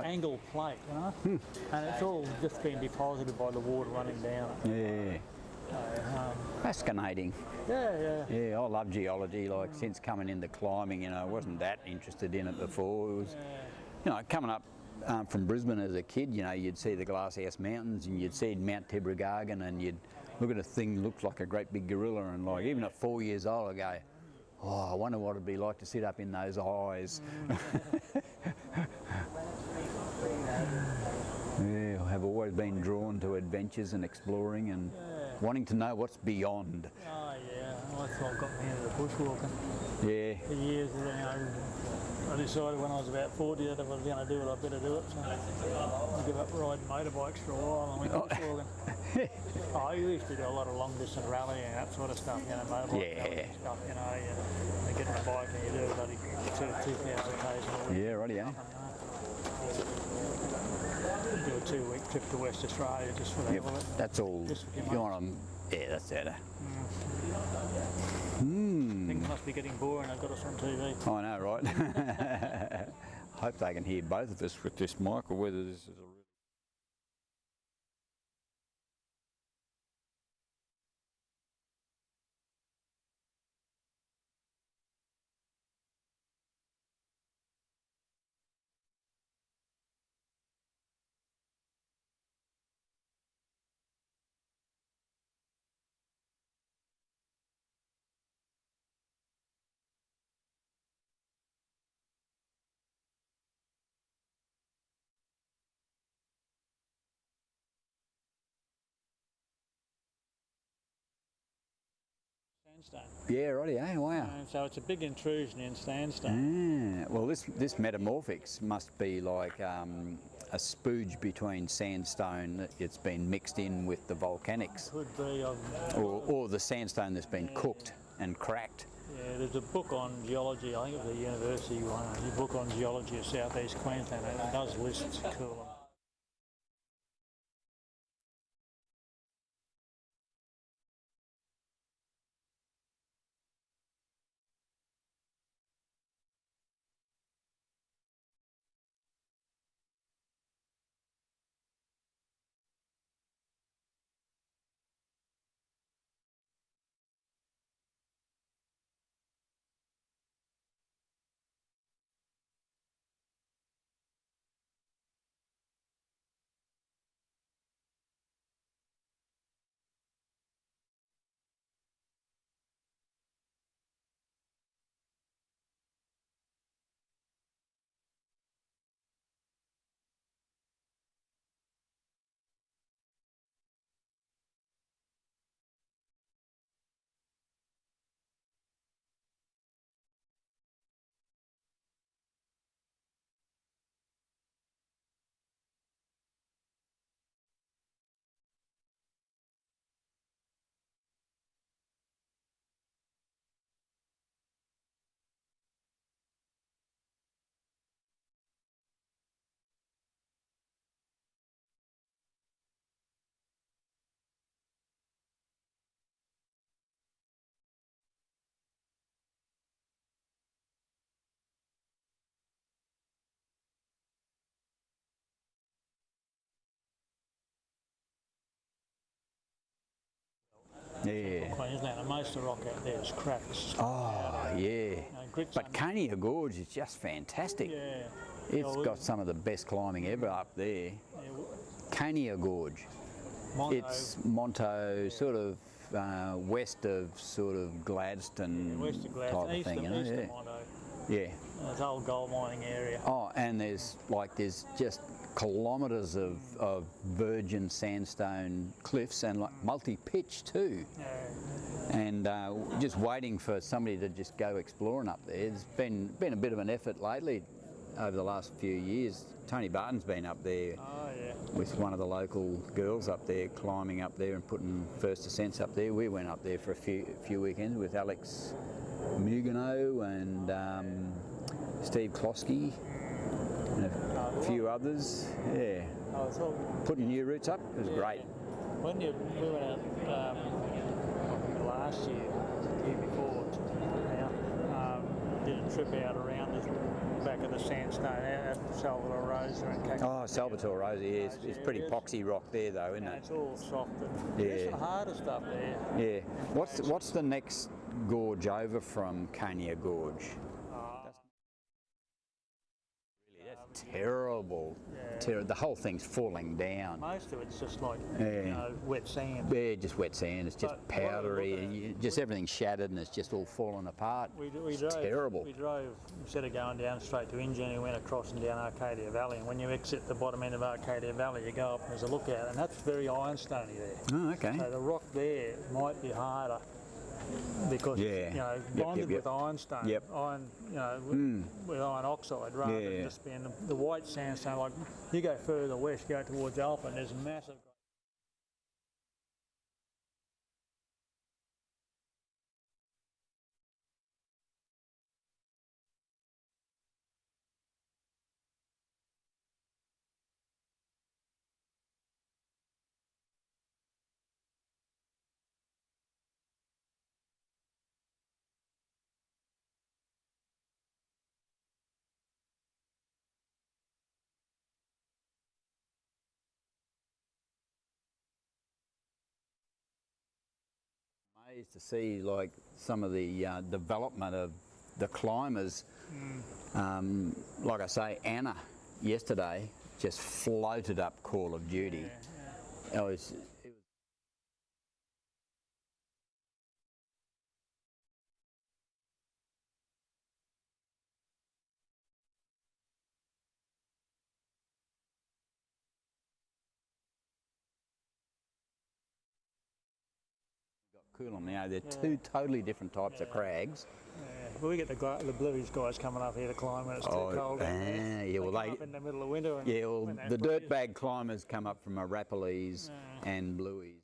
angled plate, you know, and it's all just been deposited by the water running down it. Yeah. Fascinating. Yeah. Yeah, I love geology. Like since coming into climbing, I wasn't that interested in it before. It was, coming up from Brisbane as a kid, you'd see the Glasshouse Mountains and you'd see Mount Tibrogargan and you'd look at a thing that looks like a great big gorilla, and like even at 4 years old, I go, oh, I wonder what it'd be like to sit up in those eyes. Yeah, I have always been drawn to adventures and exploring and wanting to know what's beyond. Oh yeah, well, that's what got me into the bushwalking. Yeah. For years, I decided when I was about 40 that if I was going to do it, I'd better do it. So I gave up riding motorbikes for a while and went bushwalking. I used to do a lot of long distance rallying and that sort of stuff, motorbike rallying stuff, you get on a bike and you do bloody 2,000 k's a week. Yeah, rightio. Do a 2-week trip to West Australia just for the hell of it. That's all. That's it. Things must be getting boring. I've got us on TV. I know, right? Hope they can hear both of us with this mic, or whether this is a Sandstone. Yeah, righty, eh? Wow. And so it's a big intrusion in sandstone. Well, this metamorphics must be like a spooge between sandstone that it's been mixed in with the volcanics, Could be. or the sandstone that's been cooked and cracked. Yeah, there's a book on geology, I think it was a university one, a book on geology of southeast Queensland, and it does list Coolum. Yeah. Queensland, and most of the rock out there is crap. It's Oh, yeah. grit's But Cania Gorge is just fantastic. Yeah. It's got some of the best climbing ever up there. Cania Gorge. Monto. It's Monto, sort of west of sort of Gladstone West of Gladstone, type of thing, you know? east Yeah. of Monto. Yeah. It's old gold mining area. Oh, and there's just kilometres of virgin sandstone cliffs and like multi-pitch too. Yeah. And just waiting for somebody to just go exploring up there. It's been a bit of an effort lately over the last few years. Tony Barton's been up there with one of the local girls up there, climbing up there and putting first ascents up there. We went up there for a few weekends with Alex Mugano and Steve Klosky and a few others. Yeah, putting new routes up. It was great. When we went out last year, the year before, now, did a trip out around the back of the sandstone out at Salvatore Rosa and Cape. Oh, Salvatore Rosa, yeah, it's pretty poxy rock there though, isn't it? It's all soft. There's some harder stuff there. Yeah. What's the next gorge over from Cania Gorge? Terrible. The whole thing's falling down. Most of it's just like Yeah. Wet sand. Yeah, just wet sand. It's just powdery, and just everything's shattered, and it's just all falling apart. It's terrible. We drove, instead of going down straight to Ingeni, we went across and down Arcadia Valley. And when you exit the bottom end of Arcadia Valley, you go up and there's a lookout, and that's very ironstony there. Oh, okay. So the rock there might be harder because it's, bonded with ironstone, iron, with iron oxide rather than just being the white sandstone. Like you go further west, go towards Alpha, and there's massive. Amazed to see like some of the development of the climbers. Like I say, Anna yesterday just floated up Call of Duty. It was Coolum. You know, they're two totally different types of crags. Yeah. Well, we get the blues guys coming up here to climb when it's too cold. Yeah, well, come up in the middle of winter. And yeah, well, when they the freeze. dirtbag climbers come up from Arapalis and Blueies.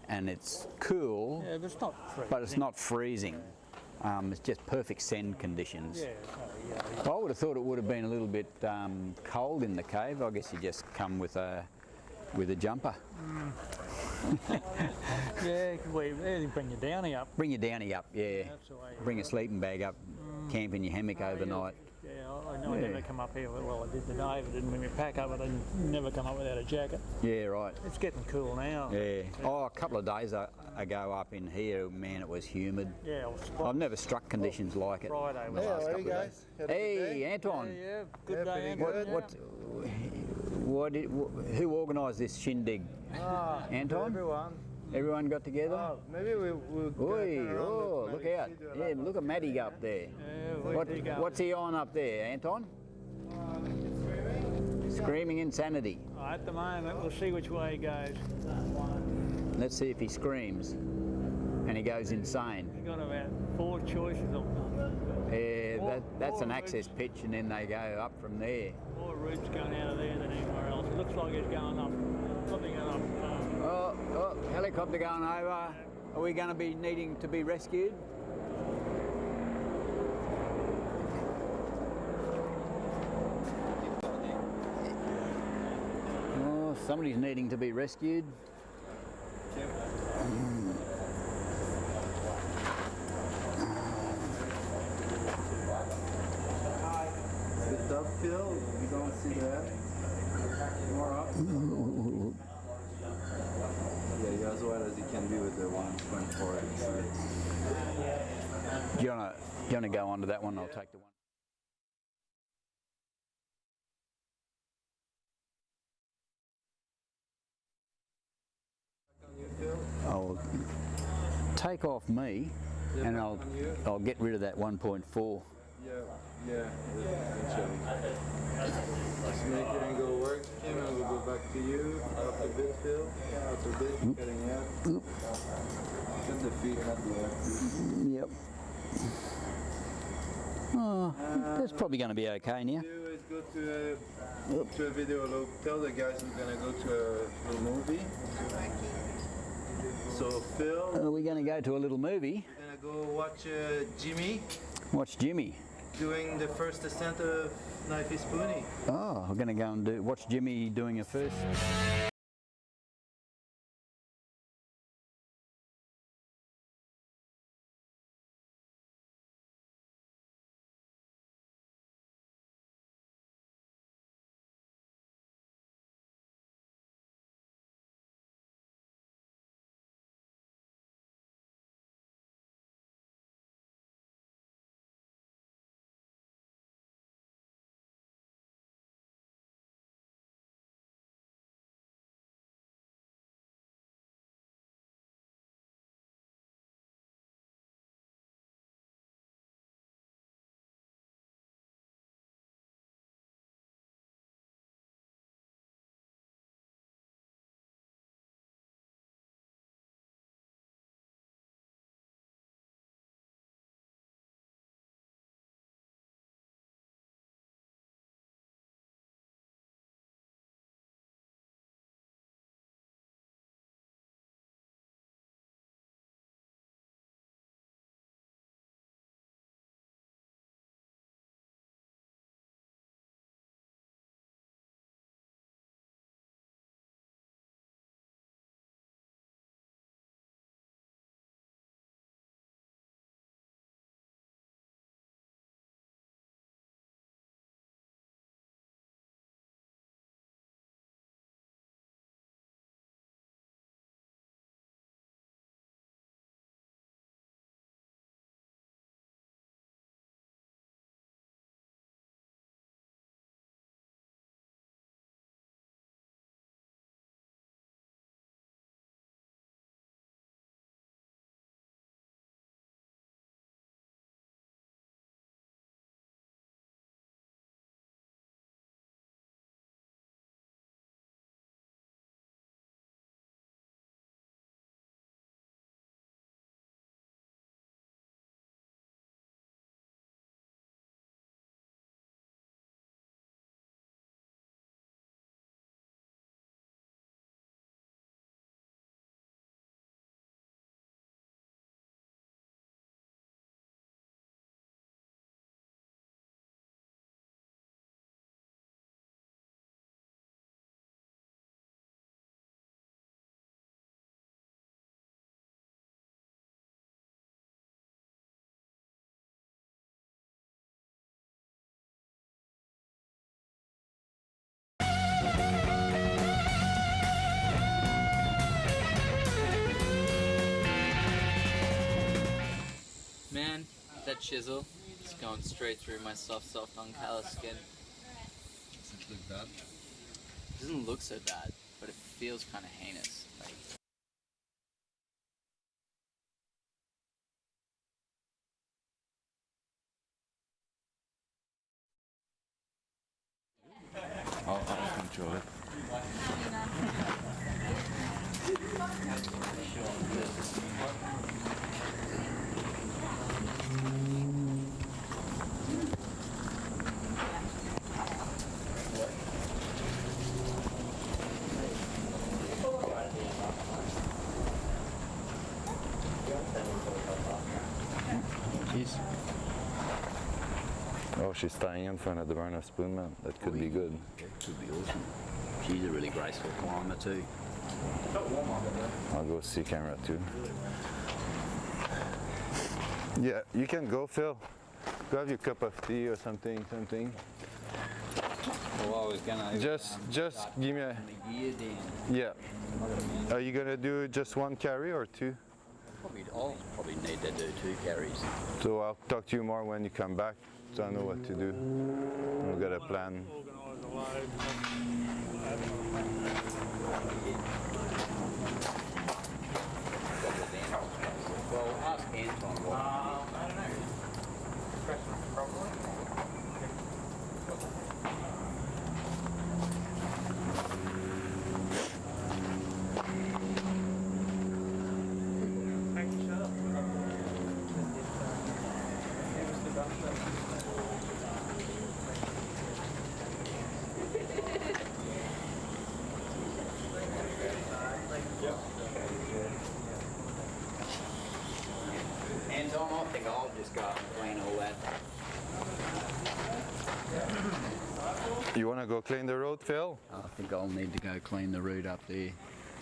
And it's cool, Yeah, but it's not freezing. but it's not freezing. It's just perfect send conditions. Yeah, I would have thought it would have been a little bit cold in the cave. I guess you just come with a jumper. Yeah, they bring your downy up. Bring your downy up, yeah. That's the way. Bring a sleeping bag up, camp in your hammock overnight. Yeah, I know I never come up here. Well, I did today. I didn't bring my pack up, but I never come up without a jacket. Yeah, right. It's getting cool now. Yeah. Oh, a couple of days ago up in here, man, it was humid. Yeah, I've never struck conditions like it. Friday the was last how are couple you of guys? days. Hey, Anton. Yeah, good day. pretty Anton. Who organised this shindig? Anton? Everyone. Everyone got together? Maybe we'll Oi, oh, look out. Yeah, look at Matty up there. What's he on up there, Anton? Screaming insanity. At the moment, we'll see which way he goes. Let's see if he screams and he goes insane. He's got about 4 choices of Yeah, that's an access pitch, and then they go up from there. more routes going out of there than anywhere else. It looks like he's going up. Probably going up. Oh, helicopter going over. Are we going to be needing to be rescued? Oh, somebody's needing to be rescued. It's uphill, you don't see that. More up. Yeah, you're as wide as you can be with the 1.4 x. Do you want to go on to that one? I'll take the one. I'll take off me, and I'll get rid of that 1.4. Yeah, just make your angle work, Kim, and we'll go back to you. After bit, Phil. After bit, cutting out. Just the feet, not the head. Yep. Oh, that's probably going to be okay now. Do is go to a video loop. Tell the guys we're gonna go to a little movie. So Phil, Are we going to go to a little movie? we're gonna go watch Jimmy Watch Jimmy. doing the first ascent of Knifey Spoony. Oh, we're going to go and watch Jimmy doing a first. man. That chisel is going straight through my soft, uncallous skin. Does it look bad? It doesn't look so bad, but it feels kind of heinous. Like, I'll enjoy it. Cheers. Oh, she's staying in front of the burner spoon, man. That could be good. Could be awesome. She's a really graceful climber too. I'll go see camera too. Yeah, you can go, Phil. Grab your cup of tea or something. Well, I was gonna. Just give me a. Gear down. Yeah. Are you gonna do just one carry or two? I'll probably need to do 2 carries. So I'll talk to you more when you come back, so I know what to do. We've got a plan. Organise a load. Well, ask Anton what. I don't know. Question probably. Anton, I think I'll just go and clean all that. You want to go clean the road, Phil? I think I'll need to go clean the route up there.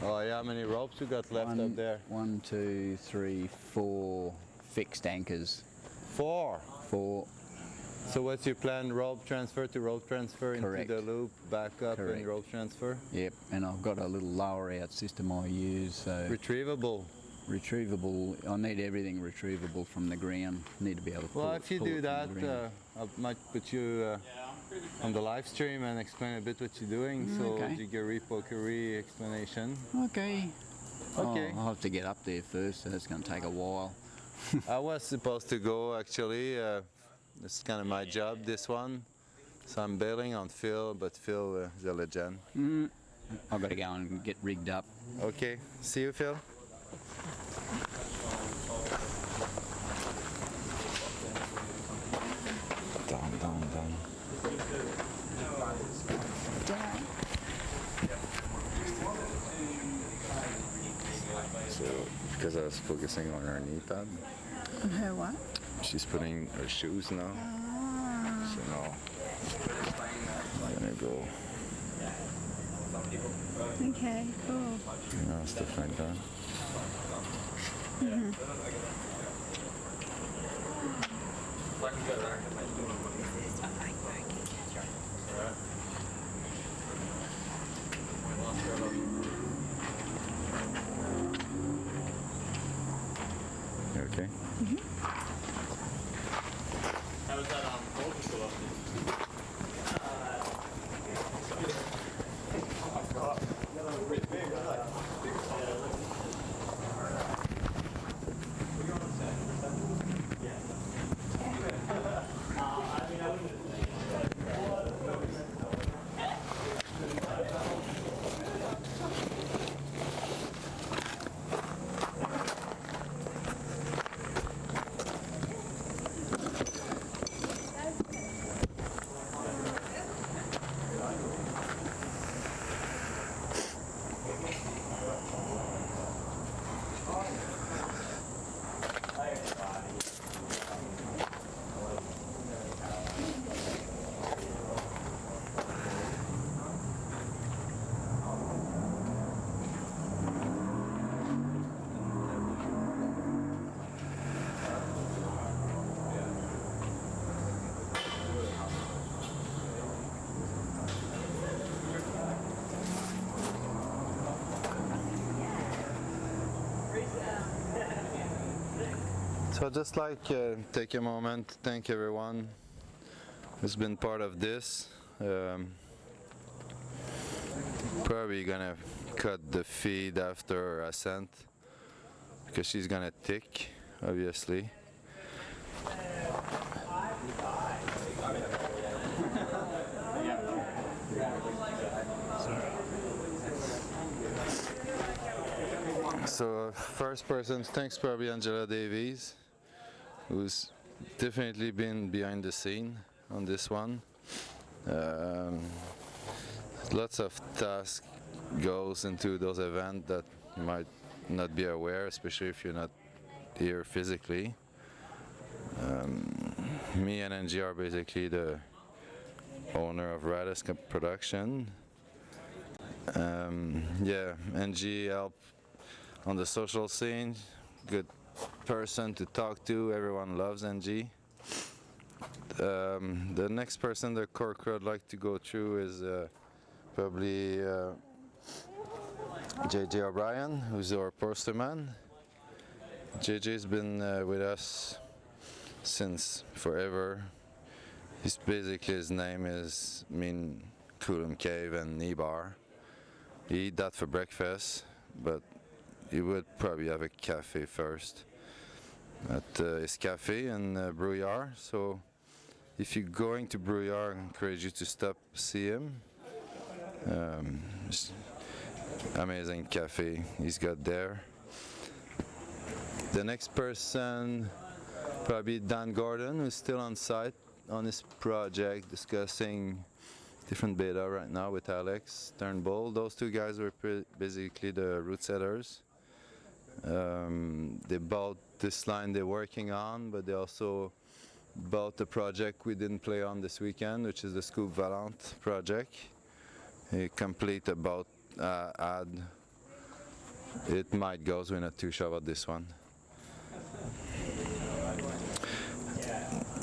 Oh yeah, how many ropes you got left up there? 1, 2, 3, 4 fixed anchors. 4. 4. So what's your plan? Rope transfer to rope transfer Correct. into the loop, back up Correct. and rope transfer? Yep, and I've got a little lower out system I use. So Retrievable. retrievable. I need everything retrievable from the ground. Need to be able to pull Well, it, if you pull do it from that, the ground. I might put you on the live stream and explain a bit what you're doing. So Okay. you get repokery explanation. Okay. Okay. I'll have to get up there first, so that's going to take a while. I was supposed to go actually. This is kind of my job, this one. So I'm bailing on Phil, but Phil is a legend. I've got to go and get rigged up. Okay, see you, Phil. Down. So, because I was focusing on her knee pad, On her what? she's putting her shoes now. So now, I'm gonna go, Okay, cool. stuff like that. You okay? How was that orchestra? So I'd just like take a moment to thank everyone who's been part of this. Probably gonna cut the feed after ascent because she's gonna tick, obviously. So first person, thanks probably Angela Davies, who's definitely been behind the scene on this one. Lots of task goes into those events that you might not be aware, especially if you're not here physically. Me and NG are basically the owner of Radis Production. Yeah, NG helped on the social scene, good person to talk to, everyone loves NG. The next person the core crew I'd like to go through is probably JJ O'Brien, who's our posterman. JJ's been with us since forever. His name is mean Coolum Cave and Knee Bar. He eat that for breakfast, but he would probably have a cafe first at his cafe in Brouillard. So if you're going to Brouillard, I encourage you to stop see him. Amazing cafe he's got there. The next person, probably Dan Gordon, who's still on site on his project discussing different beta right now with Alex Turnbull. Those two guys were basically the route setters. They bought this line they're working on, but they also bought the project we didn't play on this weekend, which is the Scoop Valant project. A complete about ad. It might go, so we're not too sure about this one.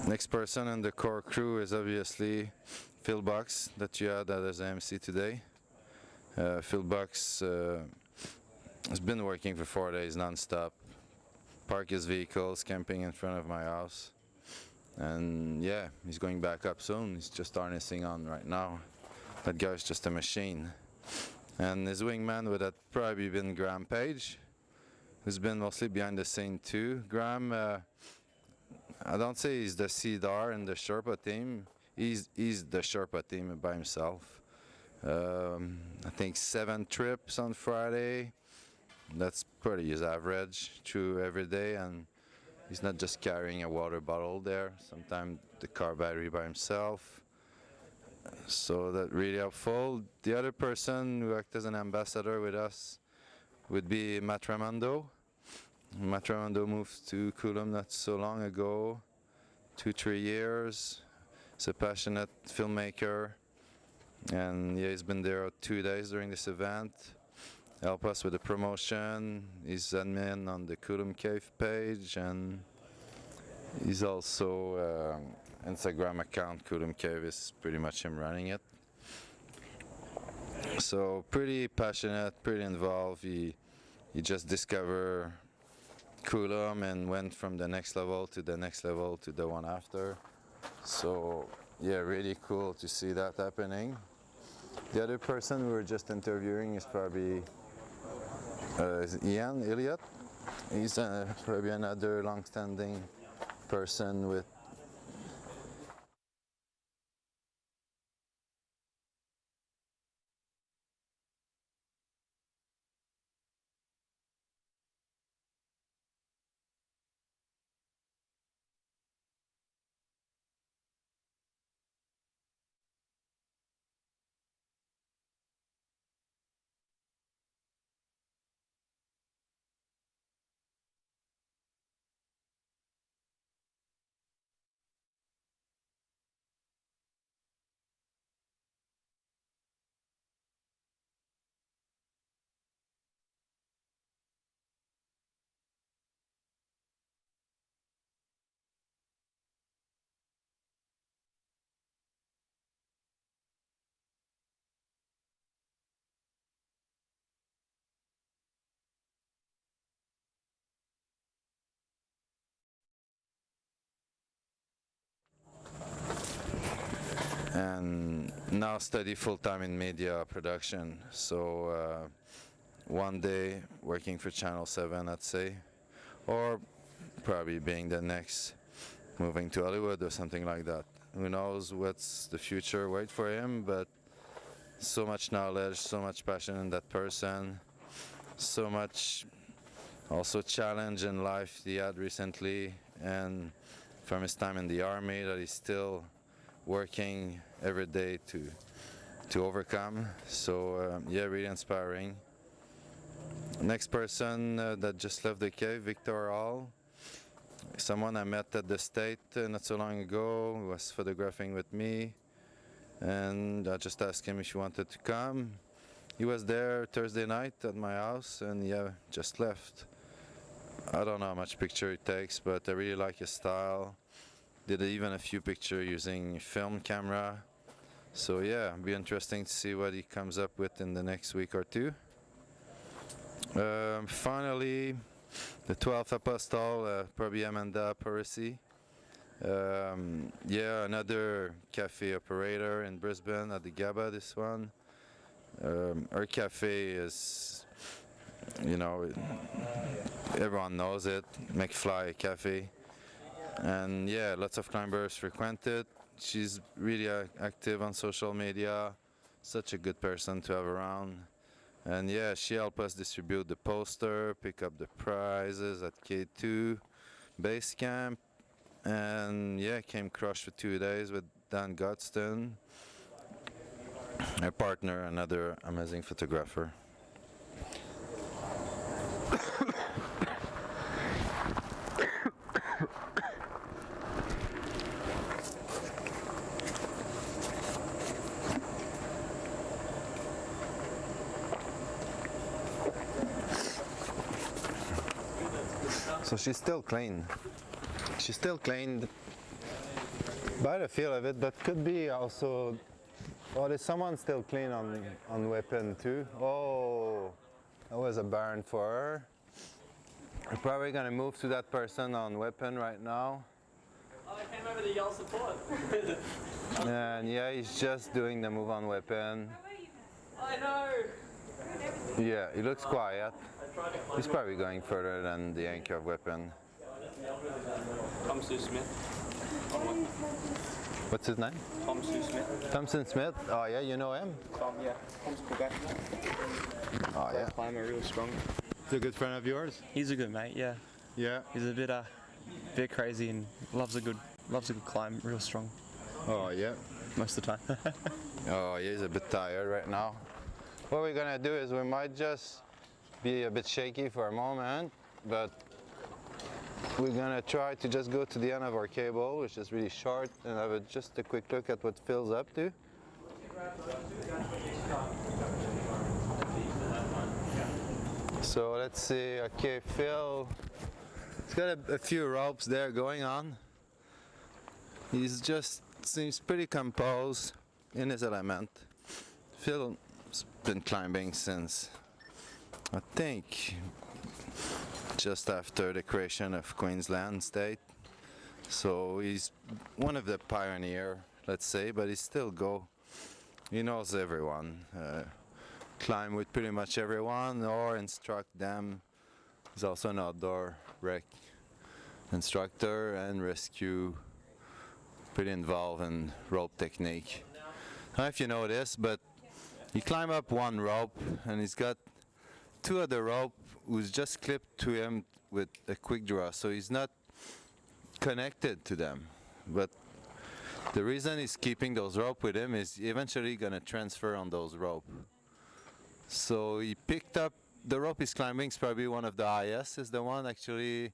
Next person in the core crew is obviously Phil Box that you had as MC today. Phil Box has been working for 4 days non-stop. Park his vehicles, camping in front of my house. And yeah, he's going back up soon. He's just harnessing on right now. That guy's just a machine. And his wingman would have probably been Graham Page, who's been mostly behind the scene too. Graham, I don't say he's the CDR in the Sherpa team. He's the Sherpa team by himself. I think 7 trips on Friday. That's pretty his average through every day, and he's not just carrying a water bottle there. Sometimes the car battery by himself. So that really helpful. The other person who acted as an ambassador with us would be Matt Ramondo. Matt Ramondo moved to Coolum not so long ago, 2-3 years. He's a passionate filmmaker, and yeah, he's been there 2 days during this event. Help us with the promotion. He's admin on the Coolum Cave page, and he's also Instagram account. Coolum Cave is pretty much him running it. So pretty passionate, pretty involved. He just discovered Coolum and went from the next level to the next level to the one after. So yeah, really cool to see that happening. The other person we were just interviewing is probably Ian Elliott. He's probably another long-standing person with and now study full-time in media production. So one day working for Channel 7, I'd say, or probably being the next, moving to Hollywood or something like that. Who knows what's the future wait for him, but so much knowledge, so much passion in that person, so much also challenge in life he had recently, and from his time in the army that he's still working every day to overcome. So yeah, really inspiring. Next person that just left the cave, Victor Hall, someone I met at the State not so long ago, who was photographing with me, and I just asked him if he wanted to come. He was there Thursday night at my house, and yeah, just left. I don't know how much picture he takes, but I really like his style. Did even a few pictures using film camera. So yeah, it'll be interesting to see what he comes up with in the next week or two. Finally, the 12th Apostle, probably Amanda Parisi. Yeah, another cafe operator in Brisbane at the GABA, this one. Her cafe is, you know, everyone knows it, McFly Cafe. And yeah, lots of climbers frequent it. She's really active on social media, such a good person to have around. And yeah, she helped us distribute the poster, pick up the prizes at K2 base camp, and yeah, came crushed for 2 days with Dan Godston, her partner, another amazing photographer. So she's still clean. She's still clean by the feel of it, but could be also. Oh, there's someone still clean on weapon too. Oh, that was a burn for her. We're probably gonna move to that person on weapon right now. Oh, I came over to yell support. And yeah, he's just doing the move on weapon. I know. Yeah, he looks quiet. He's probably going further than the anchor of weapon. Tom Sue Smith. What's his name? Tom Sue Smith. Thompson Smith. Oh yeah, you know him? Tom, yeah. Tom's Quebec. Oh yeah. Climber, real strong. He's a good friend of yours? He's a good mate, yeah. Yeah. He's a bit crazy and loves a good climb, real strong. Oh yeah. Most of the time. Oh yeah, he's a bit tired right now. What we're gonna do is we might just be a bit shaky for a moment, but we're gonna try to just go to the end of our cable, which is really short, and have just a quick look at what Phil's up to. So let's see, okay, Phil, he's got a few ropes there going on. He's just seems pretty composed in his element. Phil's been climbing since, I think, just after the creation of Queensland State. So he's one of the pioneers, let's say, but he still go. He knows everyone. Climb with pretty much everyone or instruct them. He's also an outdoor rec instructor and rescue, pretty involved in rope technique. I don't know if you know this, but he climbed up one rope and he's got two other rope who's just clipped to him with a quick draw, so he's not connected to them. But the reason he's keeping those rope with him is eventually gonna transfer on those rope. So he picked up the rope he's climbing is probably one of the highest, is the one actually,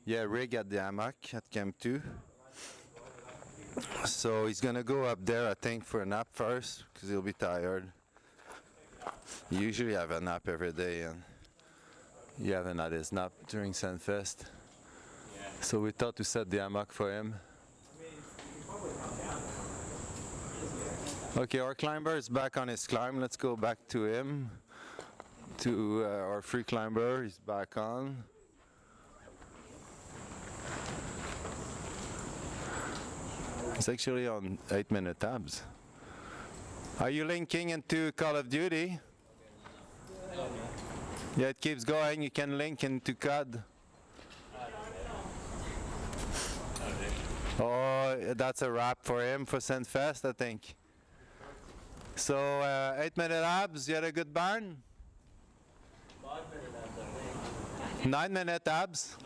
yeah, rig at the hammock at Camp 2. So he's gonna go up there, I think, for a nap first, because he'll be tired. He usually have a nap every day, and he haven't had his nap during Sendfest. So we thought to set the hammock for him. Okay, our climber is back on his climb. Let's go back to him, to our free climber. He's back on. He's actually on 8-minute tabs. Are you linking into Call of Duty? Yeah, it keeps going. You can link into COD. Oh, that's a wrap for him for Sendfest, I think. So, 8-minute abs, you had a good burn? 9-minute abs?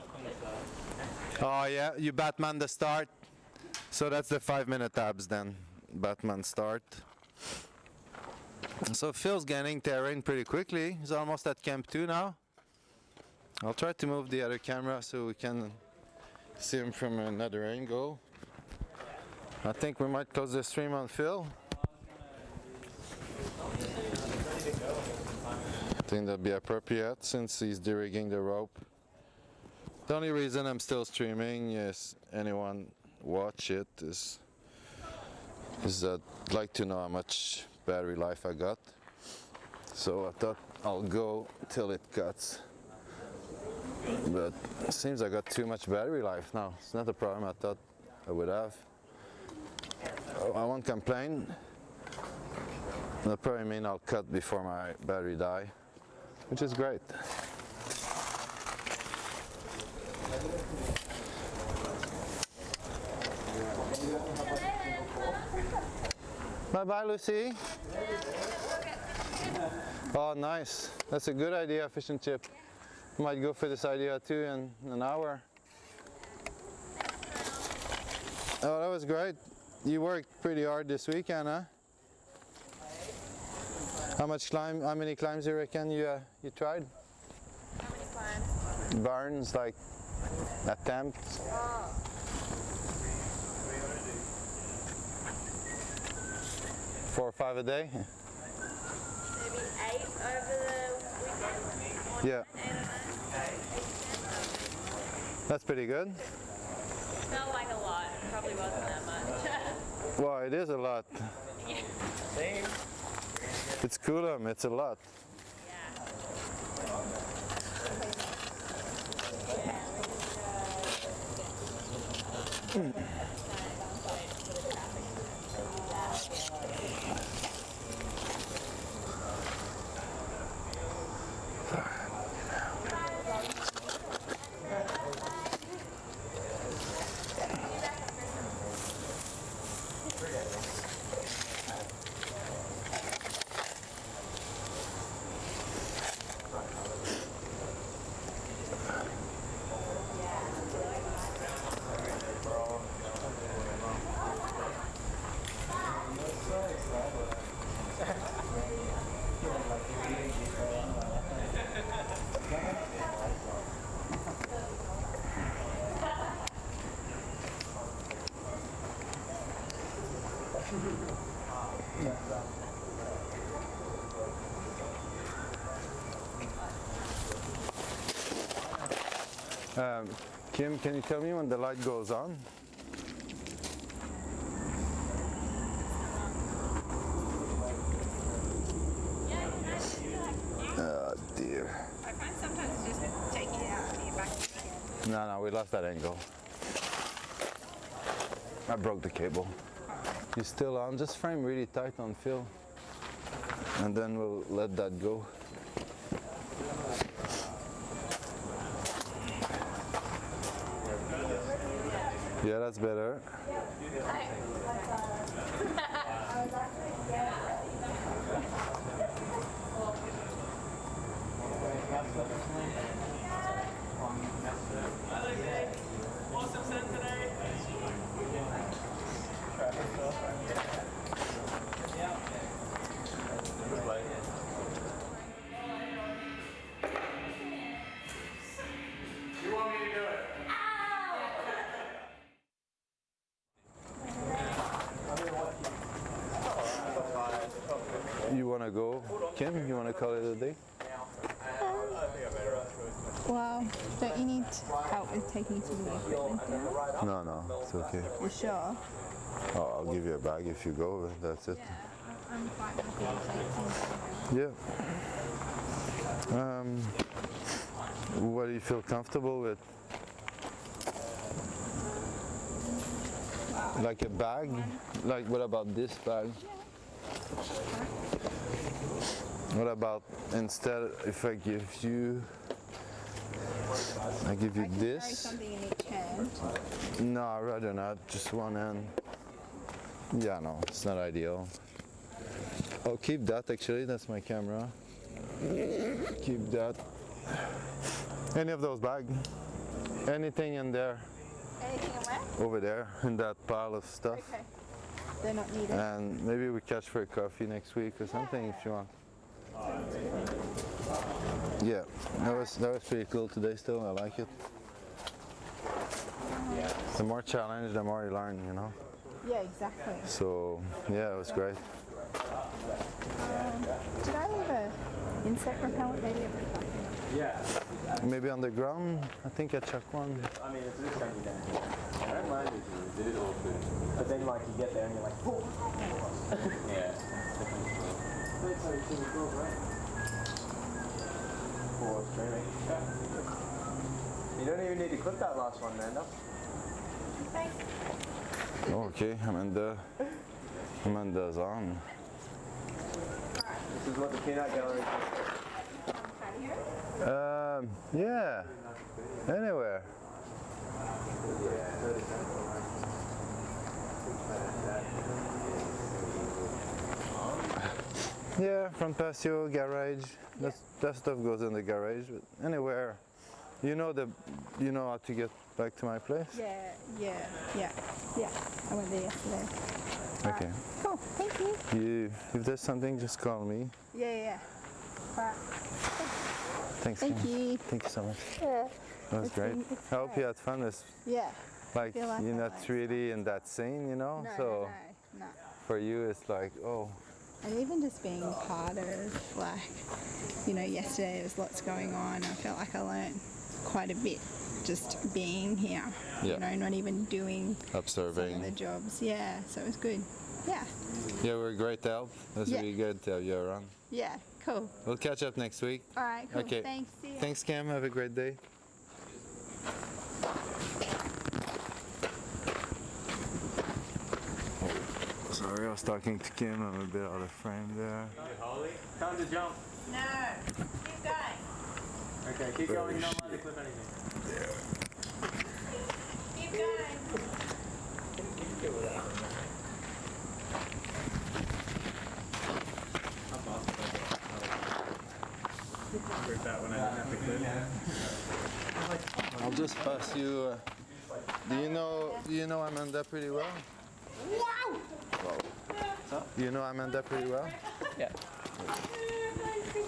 Oh yeah, you Batman the start. So that's the 5-minute abs then. Batman start. So Phil's gaining terrain pretty quickly. He's almost at Camp 2 now. I'll try to move the other camera so we can see him from another angle. I think we might close the stream on Phil. I think that'd be appropriate since he's de-rigging the rope. The only reason I'm still streaming, is anyone watch it, is I'd like to know how much battery life I got. So I thought I'll go till it cuts. But it seems I got too much battery life now. It's not a problem I thought I would have. I won't complain. That'll probably mean I'll cut before my battery die, which is great. Bye-bye, Lucy. Oh, nice. That's a good idea, fish and chip. Might go for this idea too in an hour. Oh, that was great. You worked pretty hard this weekend, huh? How many climbs you reckon you tried? How many climbs? Burns, like attempts. Oh. 4 or 5 a day? Maybe 8 over the weekend? Yeah. 8 or 9? That's pretty good. Felt like a lot. It probably wasn't that much. Well, it is a lot. Same. It's Coolum, it's a lot. Kim, can you tell me when the light goes on? Oh dear. I find sometimes just taking it out and you're back again. No, we lost that angle. I broke the cable. You still on? Just frame really tight on Phil. And then we'll let that go. Yeah, that's better. You want to go, Kim? You want to call it a day? Well, don't you need help with taking some of the equipment down? No, it's okay. You sure? Oh, I'll give you a bag if you go, but that's it. Yeah, I'm quite happy to take some. Yeah. What do you feel comfortable with? Like a bag? Like what about this bag? What about instead if I give you Carry this? something in each hand. No, I'd rather not. Just one hand. Yeah, no, it's not ideal. I'll keep that actually. That's my camera. Keep that. Any of those bags? Anything in there? Anything in where? Over there in that pile of stuff. Okay. They're not needed. And maybe we catch for a coffee next week or something if you want. Yeah, that was pretty cool today still, I like it. The more challenge, the more you learn, you know? Yeah, exactly. So, yeah, it was great. Did I leave a insect repellent maybe? Yeah. Maybe on the ground, I think I chucked one. I mean, it's just going to be down. I don't mind it is awkward. But then, like, you get there and you're like, oh! Yeah. That's how it's really cool, right? For streaming. You don't even need to clip that last one, Amanda. Okay, Amanda's on. This is what the peanut gallery is. Yeah, anywhere. Yeah, front patio, garage. That stuff goes in the garage, but anywhere. You know how to get back to my place? Yeah. I went there yesterday. Okay. Cool, thank you. If there's something, just call me. Yeah. Alright. Thanks. Thank Kim. you. Thank you so much. Yeah. That was great. I hope you had fun. It's Yeah. like Feel like you're I not like really in that scene, you know? No. For you, it's like, oh. And even just being part of, like, yesterday there was lots going on. I felt like I learned quite a bit just being here. Yeah. Not even doing Observing. some of the jobs. Yeah, so it was good. Yeah. Yeah, we're great help. That's Yeah. really good to have you around. Yeah, cool. We'll catch up next week. All right, cool. Okay. Thanks. See ya. Thanks, Cam. Have a great day. Sorry, I was talking to Kim. I'm a bit out of frame there. Holly, time to jump. No, keep going. Okay, keep going. You don't mind to clip anything. Keep going. That when I didn't have to clip. I'll just pass you. Do you know Amanda pretty well? Wow. Wow. Do you know Amanda pretty well? Yeah.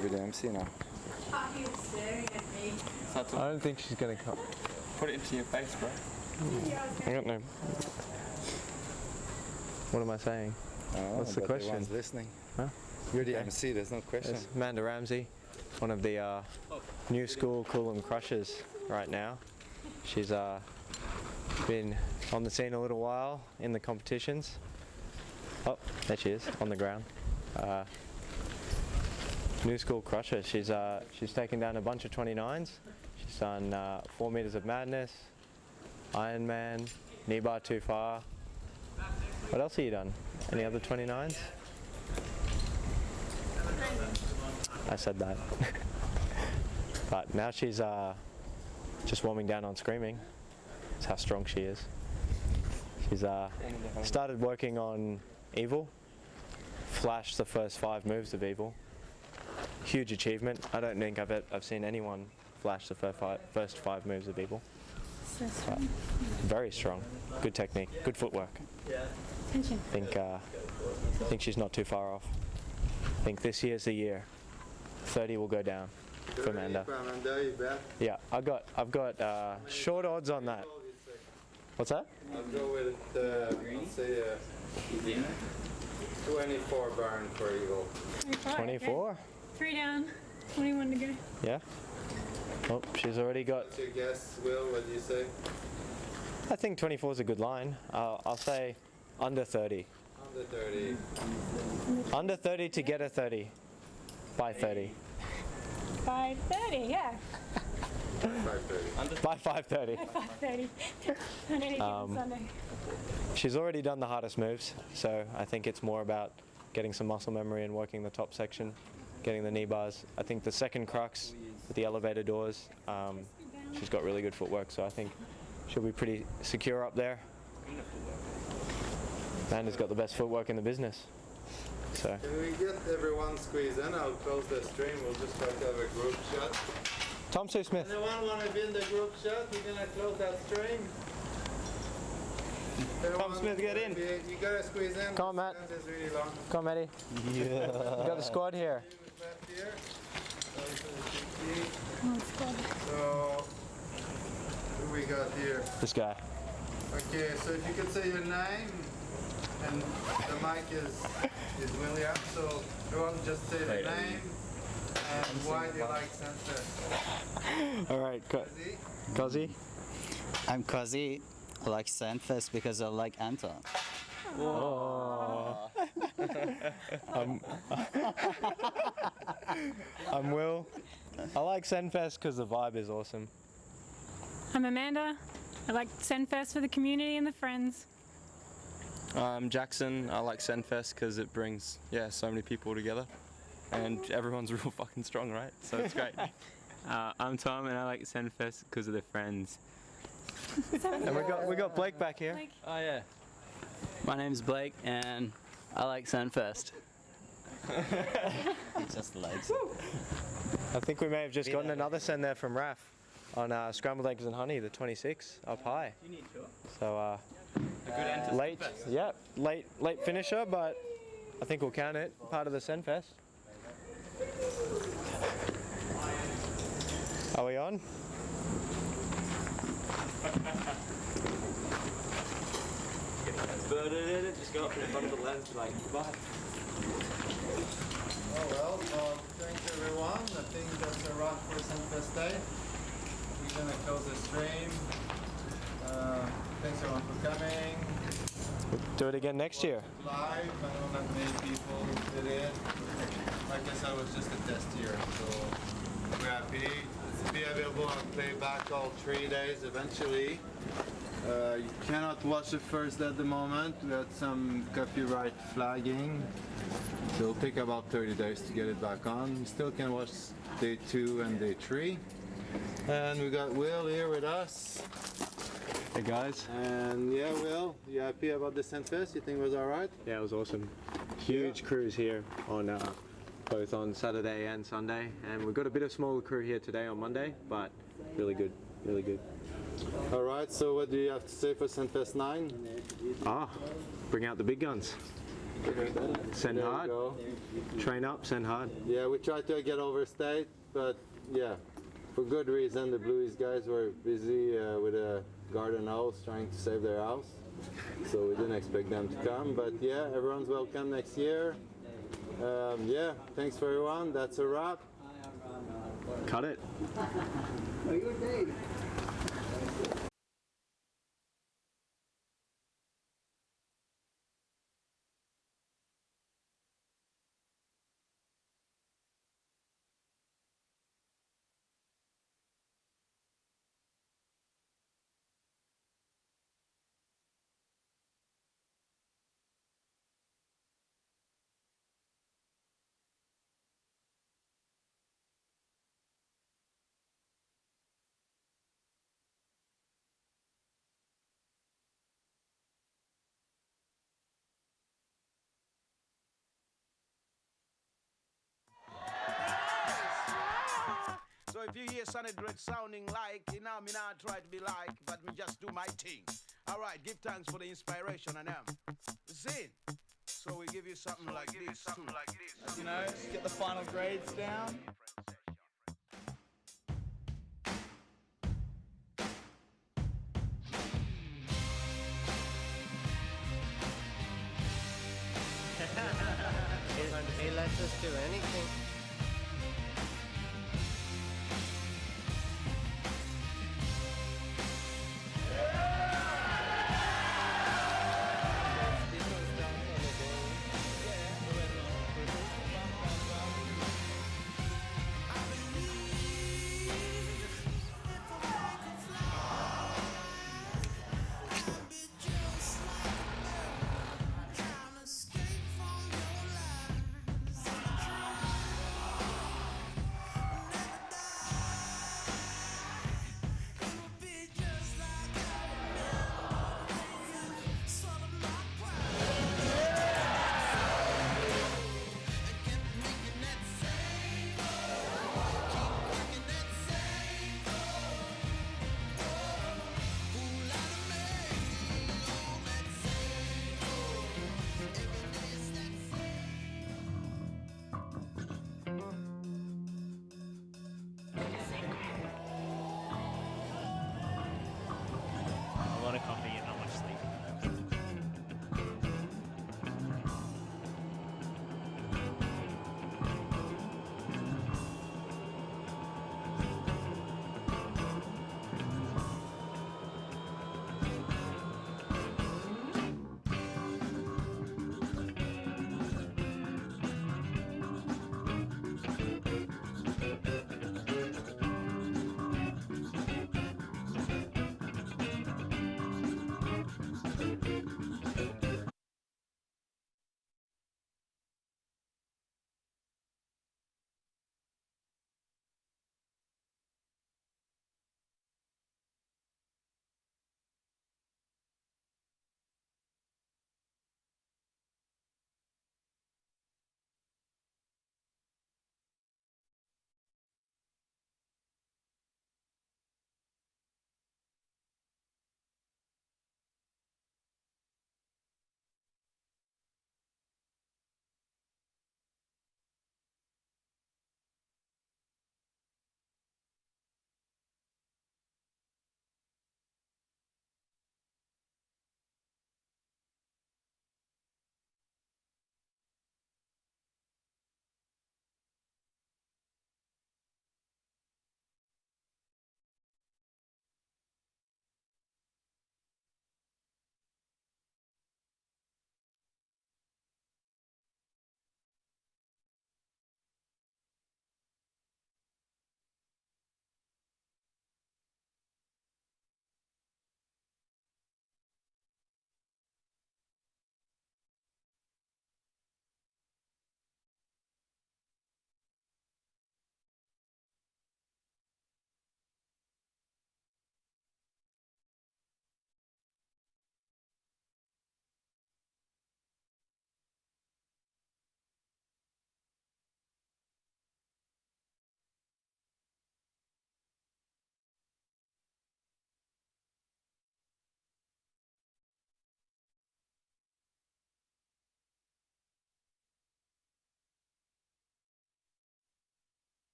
You're the MC now. He was staring at me. I don't think she's gonna come. Put it into your face, bro. I don't know. What am I saying? What's the but question? Everyone's listening. Huh? You're the Okay. MC. There's no question. It's Amanda Ramsey, one of the new school Coolum crushers right now. She's been on the scene a little while in the competitions. Oh, there she is on the ground. New school crusher. She's taken down a bunch of 29s. She's done 4 meters of madness, Ironman, knee bar too far. What else have you done? Any other 29s? I said that. But now she's just warming down on screaming. That's how strong she is. She's started working on Evil, flashed the first 5 moves of Evil. Huge achievement. I don't think I've seen anyone flash the first 5 moves of Evil. So strong. Very strong. Good technique. Good footwork. I think she's not too far off. I think this year's the year. 30 will go down for Amanda. Yeah, I've got short odds on that. What's that? I'll go with I'll say 24 burn for Evil. 24? Okay. 3 down, 21 to go. Yeah. Oh, she's already got. What's your guess, Will? What do you say? I think 24 is a good line. I'll say under 30. Under 30. Under 30 to get a 30. By 30. 5:30, yeah. 5:30. By 5:30. 5:30 on any given Sunday. She's already done the hardest moves, so I think it's more about getting some muscle memory and working the top section. getting the knee bars. I think the second crux with the elevator doors, she's got really good footwork, so I think she'll be pretty secure up there. Amanda's got the best footwork in the business. So. Can we get everyone squeezed in? I'll close the stream. We'll just try to have a group shot. Tom Sue Smith. Anyone want to be in the group shot? We're gonna close that stream. Tom Smith, get in. You gotta squeeze in. Come on, Matt. It's really long. Come on, Matty. Yeah. We got the squad here. Left here. So, who we got here? This guy. Okay, so if you could say your name, and the mic is William, so everyone just say the name and why do you like Sendfest? All right, Kazi. I'm Kazi. I like Sendfest because I like Anton. Oh. I'm Will. I like Sendfest because the vibe is awesome. I'm Amanda. I like Sendfest for the community and the friends. I'm Jackson. I like Sendfest because it brings, so many people together. And everyone's real fucking strong, right? So it's great. I'm Tom and I like Sendfest because of the friends. And we got Blake back here. Oh yeah. My name's Blake and I like Sendfest. He just likes it. I think we may have just gotten another send there from Raf on Scrambled Eggs and Honey, the 26 up high. You need to. So late finisher, but I think we'll count it. Part of the Sendfest. Are we on? Just go up in front of the lens and like, goodbye. Oh well, thanks everyone. I think that's a wrap for Sendfest Day. We're gonna close the stream. Thanks everyone for coming. We'll do it again next year. Live, I know not many people did it. Like I said, it was just a test year, so we're happy. It'll be available on playback all 3 days eventually. You cannot watch it first at the moment. We had some copyright flagging. So it'll take about 30 days to get it back on. You still can watch day 2 and day 3. And we got Will here with us. Hey guys. And yeah, Will, you happy about the Sendfest? You think it was alright? Yeah, it was awesome. Huge crews here on both on Saturday and Sunday, and we've got a bit of smaller crew here today on Monday, but really good, really good. Alright, so what do you have to say for Sendfest 9? Bring out the big guns. Send There you hard. go. Train up, send hard. Yeah, we tried to get overstayed, but yeah, for good reason. The Blues guys were busy with a garden house trying to save their house, so we didn't expect them to come. But yeah, everyone's welcome next year. Yeah, thanks for everyone. That's a wrap. Cut it. So if you hear Sonny Dread sounding like, me not try to be like, but me just do my thing. Alright, give thanks for the inspiration and them. Zin. So we give you something like this too. You know, get the final grades down. He lets us do anything.